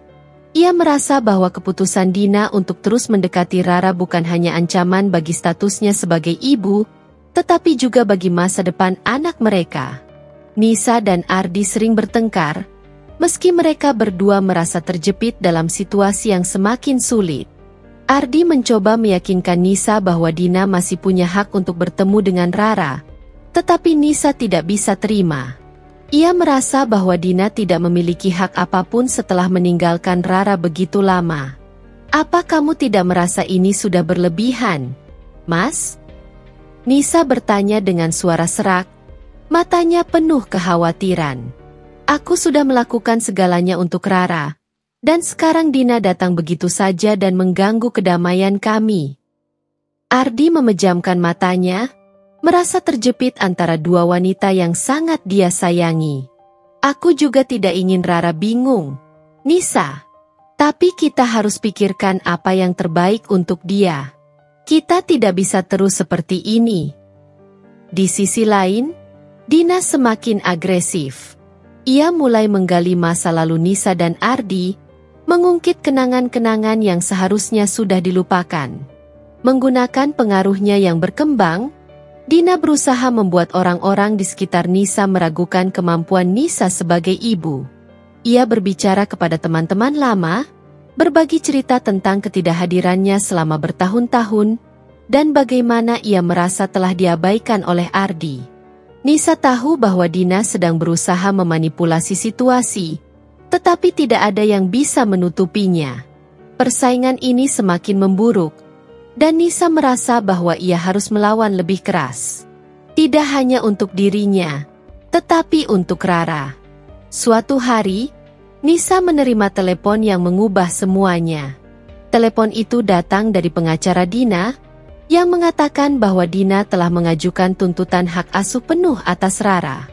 ia merasa bahwa keputusan Dina untuk terus mendekati Rara bukan hanya ancaman bagi statusnya sebagai ibu, tetapi juga bagi masa depan anak mereka. Nisa dan Ardi sering bertengkar, meski mereka berdua merasa terjepit dalam situasi yang semakin sulit. Ardi mencoba meyakinkan Nisa bahwa Dina masih punya hak untuk bertemu dengan Rara, tetapi Nisa tidak bisa terima. Ia merasa bahwa Dina tidak memiliki hak apapun setelah meninggalkan Rara begitu lama. "Apa kamu tidak merasa ini sudah berlebihan, Mas?" Nisa bertanya dengan suara serak, matanya penuh kekhawatiran. "Aku sudah melakukan segalanya untuk Rara, dan sekarang Dina datang begitu saja dan mengganggu kedamaian kami." Ardi memejamkan matanya, merasa terjepit antara dua wanita yang sangat dia sayangi. "Aku juga tidak ingin Rara bingung, Nisa. Tapi kita harus pikirkan apa yang terbaik untuk dia. Kita tidak bisa terus seperti ini. Di sisi lain, Dina semakin agresif. Ia mulai menggali masa lalu Nisa dan Ardi, mengungkit kenangan-kenangan yang seharusnya sudah dilupakan. Menggunakan pengaruhnya yang berkembang, Dina berusaha membuat orang-orang di sekitar Nisa meragukan kemampuan Nisa sebagai ibu. Ia berbicara kepada teman-teman lama, berbagi cerita tentang ketidakhadirannya selama bertahun-tahun, dan bagaimana ia merasa telah diabaikan oleh Ardi. Nisa tahu bahwa Dina sedang berusaha memanipulasi situasi, tetapi tidak ada yang bisa menutupinya. Persaingan ini semakin memburuk, dan Nisa merasa bahwa ia harus melawan lebih keras. Tidak hanya untuk dirinya, tetapi untuk Rara. Suatu hari, Nisa menerima telepon yang mengubah semuanya. Telepon itu datang dari pengacara Dina, yang mengatakan bahwa Dina telah mengajukan tuntutan hak asuh penuh atas Rara.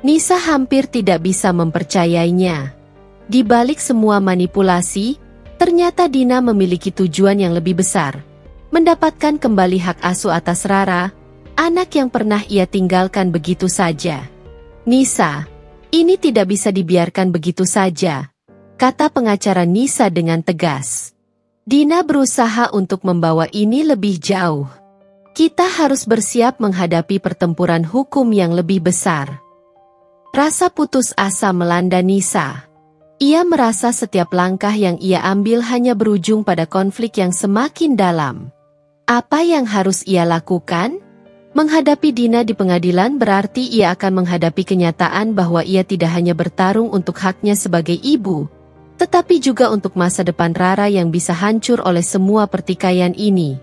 Nisa hampir tidak bisa mempercayainya. Di balik semua manipulasi, ternyata Dina memiliki tujuan yang lebih besar, mendapatkan kembali hak asuh atas Rara, anak yang pernah ia tinggalkan begitu saja. Nisa, ini tidak bisa dibiarkan begitu saja, kata pengacara Nisa dengan tegas. Dina berusaha untuk membawa ini lebih jauh. Kita harus bersiap menghadapi pertempuran hukum yang lebih besar. Rasa putus asa melanda Nisa. Ia merasa setiap langkah yang ia ambil hanya berujung pada konflik yang semakin dalam. Apa yang harus ia lakukan? Menghadapi Dina di pengadilan berarti ia akan menghadapi kenyataan bahwa ia tidak hanya bertarung untuk haknya sebagai ibu, tetapi juga untuk masa depan Rara yang bisa hancur oleh semua pertikaian ini.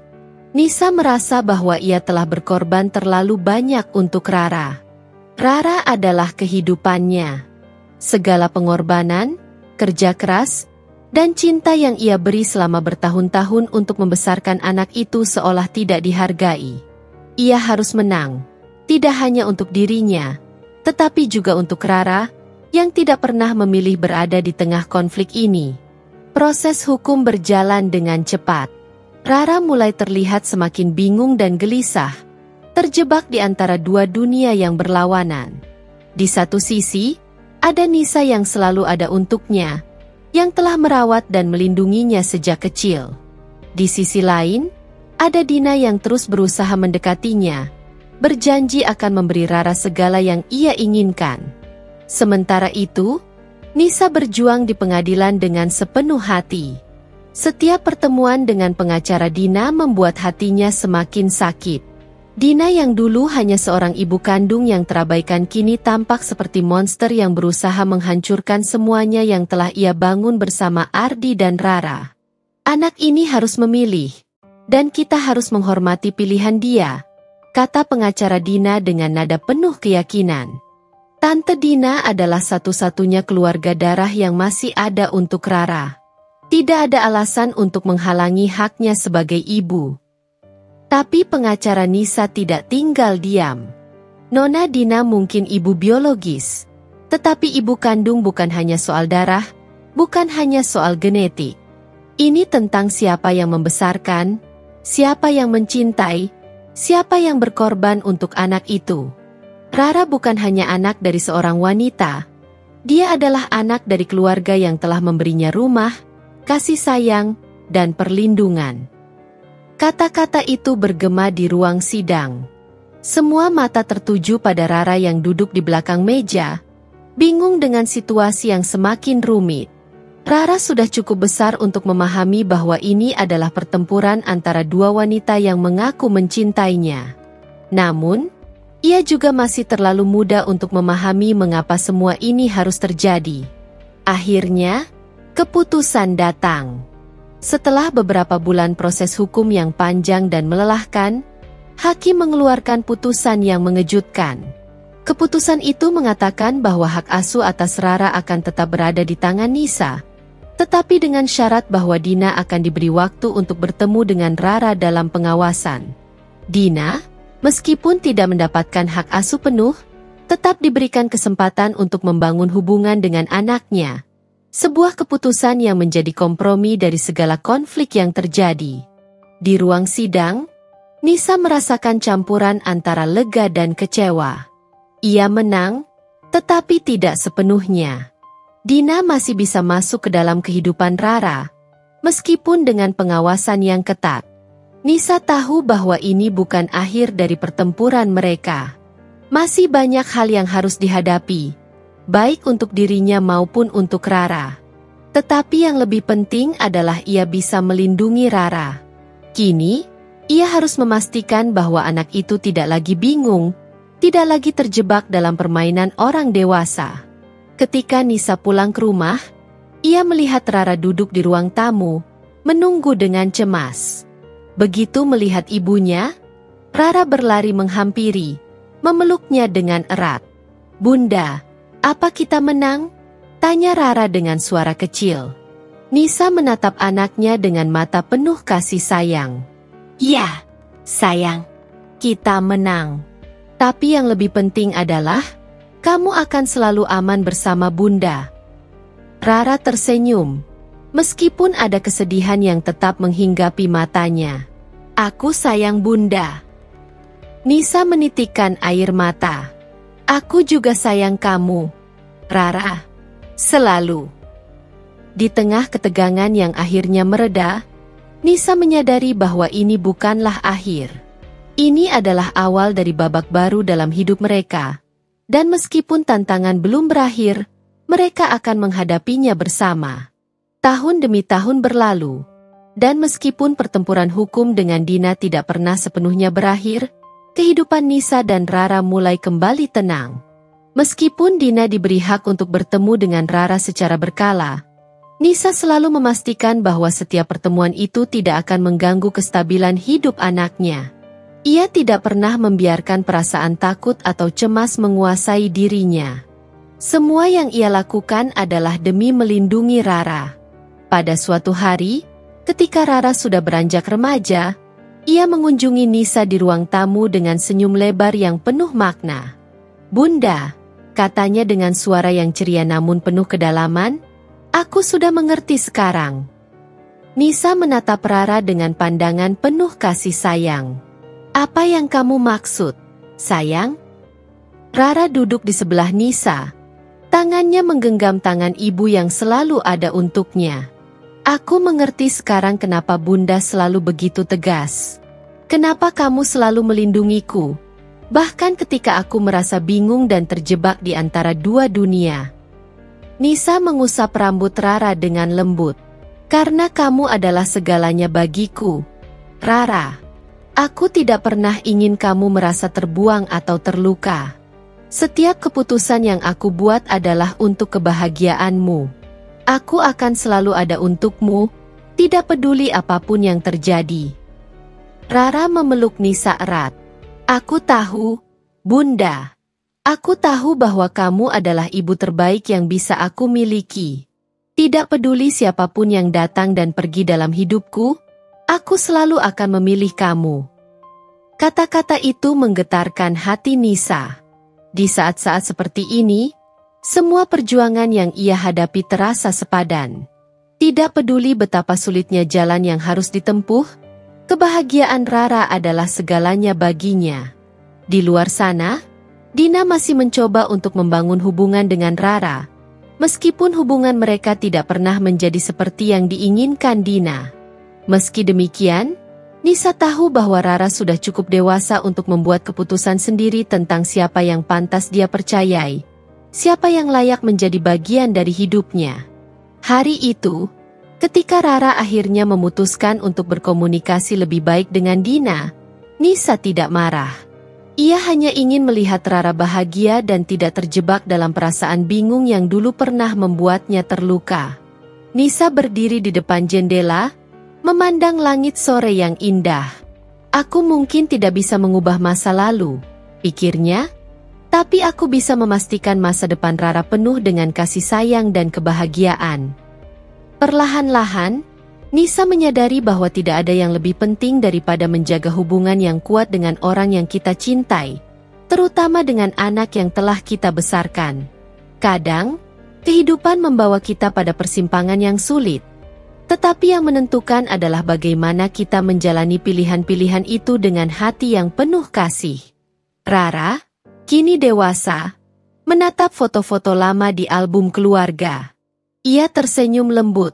Nisa merasa bahwa ia telah berkorban terlalu banyak untuk Rara. Rara adalah kehidupannya. Segala pengorbanan, kerja keras, dan cinta yang ia beri selama bertahun-tahun untuk membesarkan anak itu seolah tidak dihargai. Ia harus menang, tidak hanya untuk dirinya, tetapi juga untuk Rara, yang tidak pernah memilih berada di tengah konflik ini. Proses hukum berjalan dengan cepat. Rara mulai terlihat semakin bingung dan gelisah, terjebak di antara dua dunia yang berlawanan. Di satu sisi, ada Nisa yang selalu ada untuknya, yang telah merawat dan melindunginya sejak kecil. Di sisi lain, ada Dina yang terus berusaha mendekatinya, berjanji akan memberi Rara segala yang ia inginkan. Sementara itu, Nisa berjuang di pengadilan dengan sepenuh hati. Setiap pertemuan dengan pengacara Dina membuat hatinya semakin sakit. Dina yang dulu hanya seorang ibu kandung yang terabaikan kini tampak seperti monster yang berusaha menghancurkan semuanya yang telah ia bangun bersama Ardi dan Rara. Anak ini harus memilih, dan kita harus menghormati pilihan dia, kata pengacara Dina dengan nada penuh keyakinan. Tante Dina adalah satu-satunya keluarga darah yang masih ada untuk Rara. Tidak ada alasan untuk menghalangi haknya sebagai ibu. Tapi pengacara Nisa tidak tinggal diam. Nona Dina mungkin ibu biologis, tetapi ibu kandung bukan hanya soal darah, bukan hanya soal genetik. Ini tentang siapa yang membesarkan, siapa yang mencintai, siapa yang berkorban untuk anak itu. Rara bukan hanya anak dari seorang wanita. Dia adalah anak dari keluarga yang telah memberinya rumah, kasih sayang, dan perlindungan. Kata-kata itu bergema di ruang sidang. Semua mata tertuju pada Rara yang duduk di belakang meja, bingung dengan situasi yang semakin rumit. Rara sudah cukup besar untuk memahami bahwa ini adalah pertempuran antara dua wanita yang mengaku mencintainya. Namun, ia juga masih terlalu muda untuk memahami mengapa semua ini harus terjadi. Akhirnya, keputusan datang. Setelah beberapa bulan proses hukum yang panjang dan melelahkan, hakim mengeluarkan putusan yang mengejutkan. Keputusan itu mengatakan bahwa hak asuh atas Rara akan tetap berada di tangan Nisa, tetapi dengan syarat bahwa Dina akan diberi waktu untuk bertemu dengan Rara dalam pengawasan. Dina, meskipun tidak mendapatkan hak asuh penuh, tetap diberikan kesempatan untuk membangun hubungan dengan anaknya. Sebuah keputusan yang menjadi kompromi dari segala konflik yang terjadi. Di ruang sidang, Nisa merasakan campuran antara lega dan kecewa. Ia menang, tetapi tidak sepenuhnya. Dina masih bisa masuk ke dalam kehidupan Rara, meskipun dengan pengawasan yang ketat. Nisa tahu bahwa ini bukan akhir dari pertempuran mereka. Masih banyak hal yang harus dihadapi, baik untuk dirinya maupun untuk Rara. Tetapi yang lebih penting adalah ia bisa melindungi Rara. Kini, ia harus memastikan bahwa anak itu tidak lagi bingung, tidak lagi terjebak dalam permainan orang dewasa. Ketika Nisa pulang ke rumah, ia melihat Rara duduk di ruang tamu, menunggu dengan cemas. Begitu melihat ibunya, Rara berlari menghampiri, memeluknya dengan erat. "Bunda, apa kita menang?" tanya Rara dengan suara kecil. Nisa menatap anaknya dengan mata penuh kasih sayang. "Ya, sayang, kita menang. Tapi yang lebih penting adalah, kamu akan selalu aman bersama Bunda." Rara tersenyum, meskipun ada kesedihan yang tetap menghinggapi matanya. "Aku sayang Bunda." Nisa menitikkan air mata. "Aku juga sayang kamu, Rara. Selalu." Di tengah ketegangan yang akhirnya mereda, Nisa menyadari bahwa ini bukanlah akhir. Ini adalah awal dari babak baru dalam hidup mereka. Dan meskipun tantangan belum berakhir, mereka akan menghadapinya bersama. Tahun demi tahun berlalu. Dan meskipun pertempuran hukum dengan Dina tidak pernah sepenuhnya berakhir, kehidupan Nisa dan Rara mulai kembali tenang. Meskipun Dina diberi hak untuk bertemu dengan Rara secara berkala, Nisa selalu memastikan bahwa setiap pertemuan itu tidak akan mengganggu kestabilan hidup anaknya. Ia tidak pernah membiarkan perasaan takut atau cemas menguasai dirinya. Semua yang ia lakukan adalah demi melindungi Rara. Pada suatu hari, ketika Rara sudah beranjak remaja, ia mengunjungi Nisa di ruang tamu dengan senyum lebar yang penuh makna. "Bunda," katanya dengan suara yang ceria namun penuh kedalaman, "aku sudah mengerti sekarang." Nisa menatap Rara dengan pandangan penuh kasih sayang. "Apa yang kamu maksud, sayang?" Rara duduk di sebelah Nisa. Tangannya menggenggam tangan ibu yang selalu ada untuknya. "Aku mengerti sekarang kenapa Bunda selalu begitu tegas. Kenapa kamu selalu melindungiku, bahkan ketika aku merasa bingung dan terjebak di antara dua dunia." Nisa mengusap rambut Rara dengan lembut. "Karena kamu adalah segalanya bagiku, Rara. Aku tidak pernah ingin kamu merasa terbuang atau terluka. Setiap keputusan yang aku buat adalah untuk kebahagiaanmu. Aku akan selalu ada untukmu, tidak peduli apapun yang terjadi." Rara memeluk Nisa erat. "Aku tahu, Bunda. Aku tahu bahwa kamu adalah ibu terbaik yang bisa aku miliki. Tidak peduli siapapun yang datang dan pergi dalam hidupku, aku selalu akan memilih kamu." Kata-kata itu menggetarkan hati Nisa. Di saat-saat seperti ini, semua perjuangan yang ia hadapi terasa sepadan. Tidak peduli betapa sulitnya jalan yang harus ditempuh, kebahagiaan Rara adalah segalanya baginya. Di luar sana, Dina masih mencoba untuk membangun hubungan dengan Rara, meskipun hubungan mereka tidak pernah menjadi seperti yang diinginkan Dina. Meski demikian, Nisa tahu bahwa Rara sudah cukup dewasa untuk membuat keputusan sendiri tentang siapa yang pantas dia percayai, siapa yang layak menjadi bagian dari hidupnya. Hari itu, ketika Rara akhirnya memutuskan untuk berkomunikasi lebih baik dengan Dina, Nisa tidak marah. Ia hanya ingin melihat Rara bahagia dan tidak terjebak dalam perasaan bingung yang dulu pernah membuatnya terluka. Nisa berdiri di depan jendela, memandang langit sore yang indah. "Aku mungkin tidak bisa mengubah masa lalu," pikirnya, "tapi aku bisa memastikan masa depan Rara penuh dengan kasih sayang dan kebahagiaan." Perlahan-lahan, Nisa menyadari bahwa tidak ada yang lebih penting daripada menjaga hubungan yang kuat dengan orang yang kita cintai, terutama dengan anak yang telah kita besarkan. Kadang, Kehidupan membawa kita pada persimpangan yang sulit. Tetapi yang menentukan adalah bagaimana kita menjalani pilihan-pilihan itu dengan hati yang penuh kasih. Rara, kini dewasa, menatap foto-foto lama di album keluarga. Ia tersenyum lembut,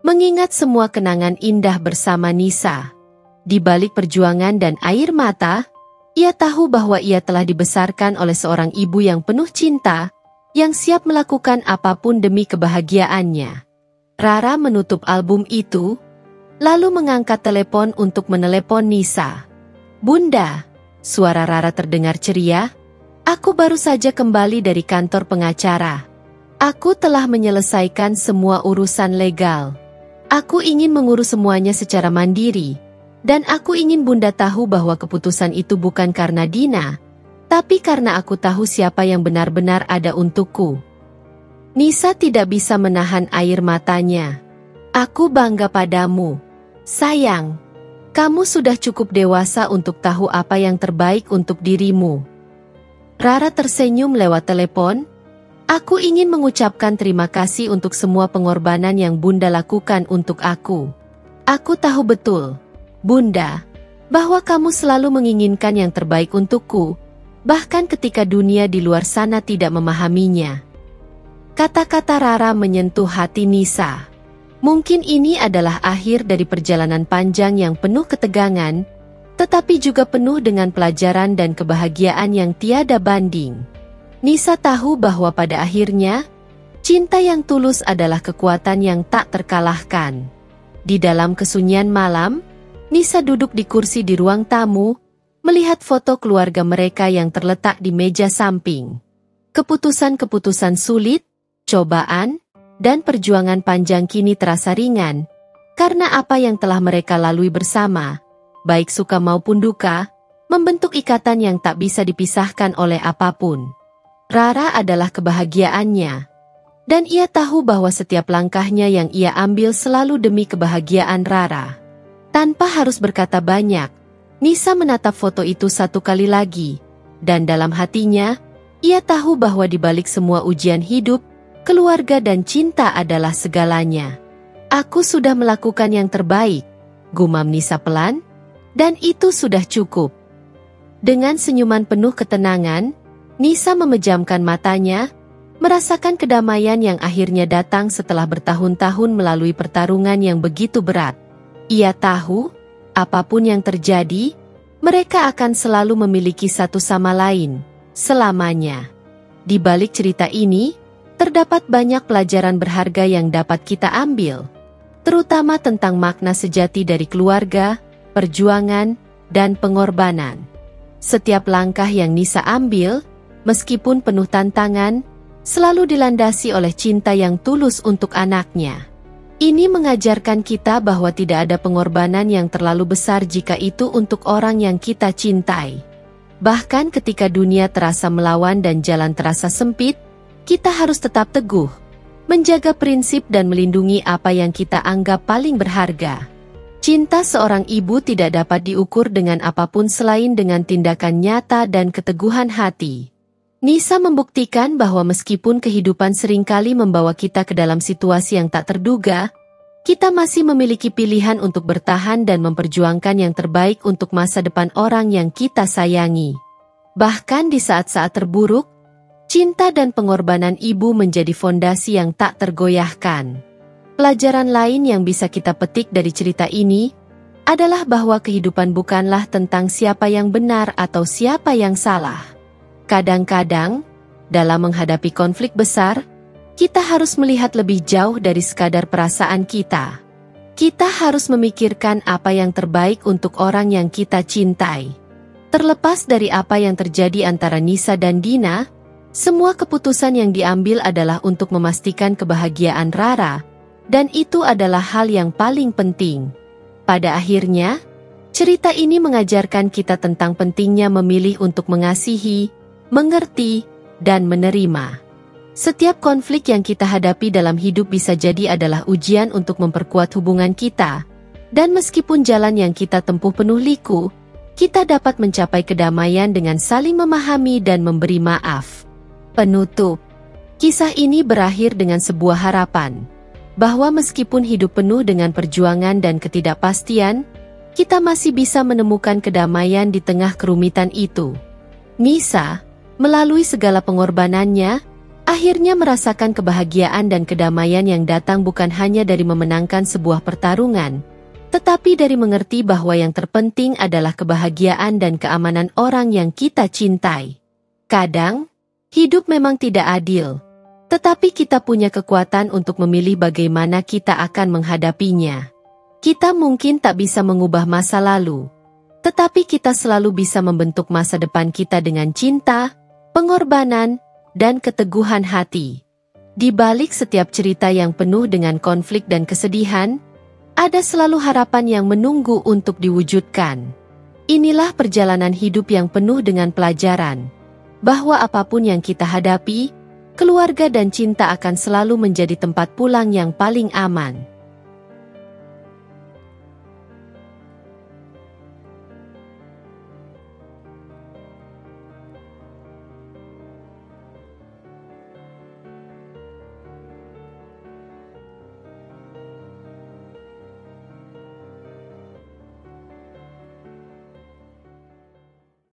mengingat semua kenangan indah bersama Nisa. Di balik perjuangan dan air mata, ia tahu bahwa ia telah dibesarkan oleh seorang ibu yang penuh cinta, yang siap melakukan apapun demi kebahagiaannya. Rara menutup album itu, lalu mengangkat telepon untuk menelepon Nisa. "Bunda," suara Rara terdengar ceria, "aku baru saja kembali dari kantor pengacara. Aku telah menyelesaikan semua urusan legal. Aku ingin mengurus semuanya secara mandiri, dan aku ingin Bunda tahu bahwa keputusan itu bukan karena Dina, tapi karena aku tahu siapa yang benar-benar ada untukku." Nisa tidak bisa menahan air matanya. "Aku bangga padamu. Sayang, kamu sudah cukup dewasa untuk tahu apa yang terbaik untuk dirimu." Rara tersenyum lewat telepon. "Aku ingin mengucapkan terima kasih untuk semua pengorbanan yang Bunda lakukan untuk aku. Aku tahu betul, Bunda, bahwa kamu selalu menginginkan yang terbaik untukku, bahkan ketika dunia di luar sana tidak memahaminya." Kata-kata Rara menyentuh hati Nisa. Mungkin ini adalah akhir dari perjalanan panjang yang penuh ketegangan, tetapi juga penuh dengan pelajaran dan kebahagiaan yang tiada banding. Nisa tahu bahwa pada akhirnya, cinta yang tulus adalah kekuatan yang tak terkalahkan. Di dalam kesunyian malam, Nisa duduk di kursi di ruang tamu, melihat foto keluarga mereka yang terletak di meja samping. Keputusan-keputusan sulit, cobaan, dan perjuangan panjang kini terasa ringan, karena apa yang telah mereka lalui bersama, baik suka maupun duka, membentuk ikatan yang tak bisa dipisahkan oleh apapun. Rara adalah kebahagiaannya, dan ia tahu bahwa setiap langkahnya yang ia ambil selalu demi kebahagiaan Rara. Tanpa harus berkata banyak, Nisa menatap foto itu satu kali lagi, dan dalam hatinya, ia tahu bahwa di balik semua ujian hidup, keluarga dan cinta adalah segalanya. "Aku sudah melakukan yang terbaik," gumam Nisa pelan, "dan itu sudah cukup." Dengan senyuman penuh ketenangan, Nisa memejamkan matanya, merasakan kedamaian yang akhirnya datang setelah bertahun-tahun melalui pertarungan yang begitu berat. Ia tahu, apapun yang terjadi, mereka akan selalu memiliki satu sama lain, selamanya. Di balik cerita ini, terdapat banyak pelajaran berharga yang dapat kita ambil, terutama tentang makna sejati dari keluarga, perjuangan, dan pengorbanan. Setiap langkah yang Nisa ambil, meskipun penuh tantangan, selalu dilandasi oleh cinta yang tulus untuk anaknya. Ini mengajarkan kita bahwa tidak ada pengorbanan yang terlalu besar jika itu untuk orang yang kita cintai. Bahkan ketika dunia terasa melawan dan jalan terasa sempit, kita harus tetap teguh, menjaga prinsip dan melindungi apa yang kita anggap paling berharga. Cinta seorang ibu tidak dapat diukur dengan apapun selain dengan tindakan nyata dan keteguhan hati. Nisa membuktikan bahwa meskipun kehidupan seringkali membawa kita ke dalam situasi yang tak terduga, kita masih memiliki pilihan untuk bertahan dan memperjuangkan yang terbaik untuk masa depan orang yang kita sayangi. Bahkan di saat-saat terburuk, cinta dan pengorbanan ibu menjadi fondasi yang tak tergoyahkan. Pelajaran lain yang bisa kita petik dari cerita ini adalah bahwa kehidupan bukanlah tentang siapa yang benar atau siapa yang salah. Kadang-kadang, dalam menghadapi konflik besar, kita harus melihat lebih jauh dari sekadar perasaan kita. Kita harus memikirkan apa yang terbaik untuk orang yang kita cintai. Terlepas dari apa yang terjadi antara Nisa dan Dina, semua keputusan yang diambil adalah untuk memastikan kebahagiaan Rara, dan itu adalah hal yang paling penting. Pada akhirnya, cerita ini mengajarkan kita tentang pentingnya memilih untuk mengasihi, mengerti, dan menerima. Setiap konflik yang kita hadapi dalam hidup bisa jadi adalah ujian untuk memperkuat hubungan kita, dan meskipun jalan yang kita tempuh penuh liku, kita dapat mencapai kedamaian dengan saling memahami dan memberi maaf. Penutup. Kisah ini berakhir dengan sebuah harapan, bahwa meskipun hidup penuh dengan perjuangan dan ketidakpastian, kita masih bisa menemukan kedamaian di tengah kerumitan itu. Nisa, melalui segala pengorbanannya, akhirnya merasakan kebahagiaan dan kedamaian yang datang bukan hanya dari memenangkan sebuah pertarungan, tetapi dari mengerti bahwa yang terpenting adalah kebahagiaan dan keamanan orang yang kita cintai. Kadang, hidup memang tidak adil, tetapi kita punya kekuatan untuk memilih bagaimana kita akan menghadapinya. Kita mungkin tak bisa mengubah masa lalu, tetapi kita selalu bisa membentuk masa depan kita dengan cinta, pengorbanan, dan keteguhan hati. Di balik setiap cerita yang penuh dengan konflik dan kesedihan, ada selalu harapan yang menunggu untuk diwujudkan. Inilah perjalanan hidup yang penuh dengan pelajaran, bahwa apapun yang kita hadapi, keluarga dan cinta akan selalu menjadi tempat pulang yang paling aman.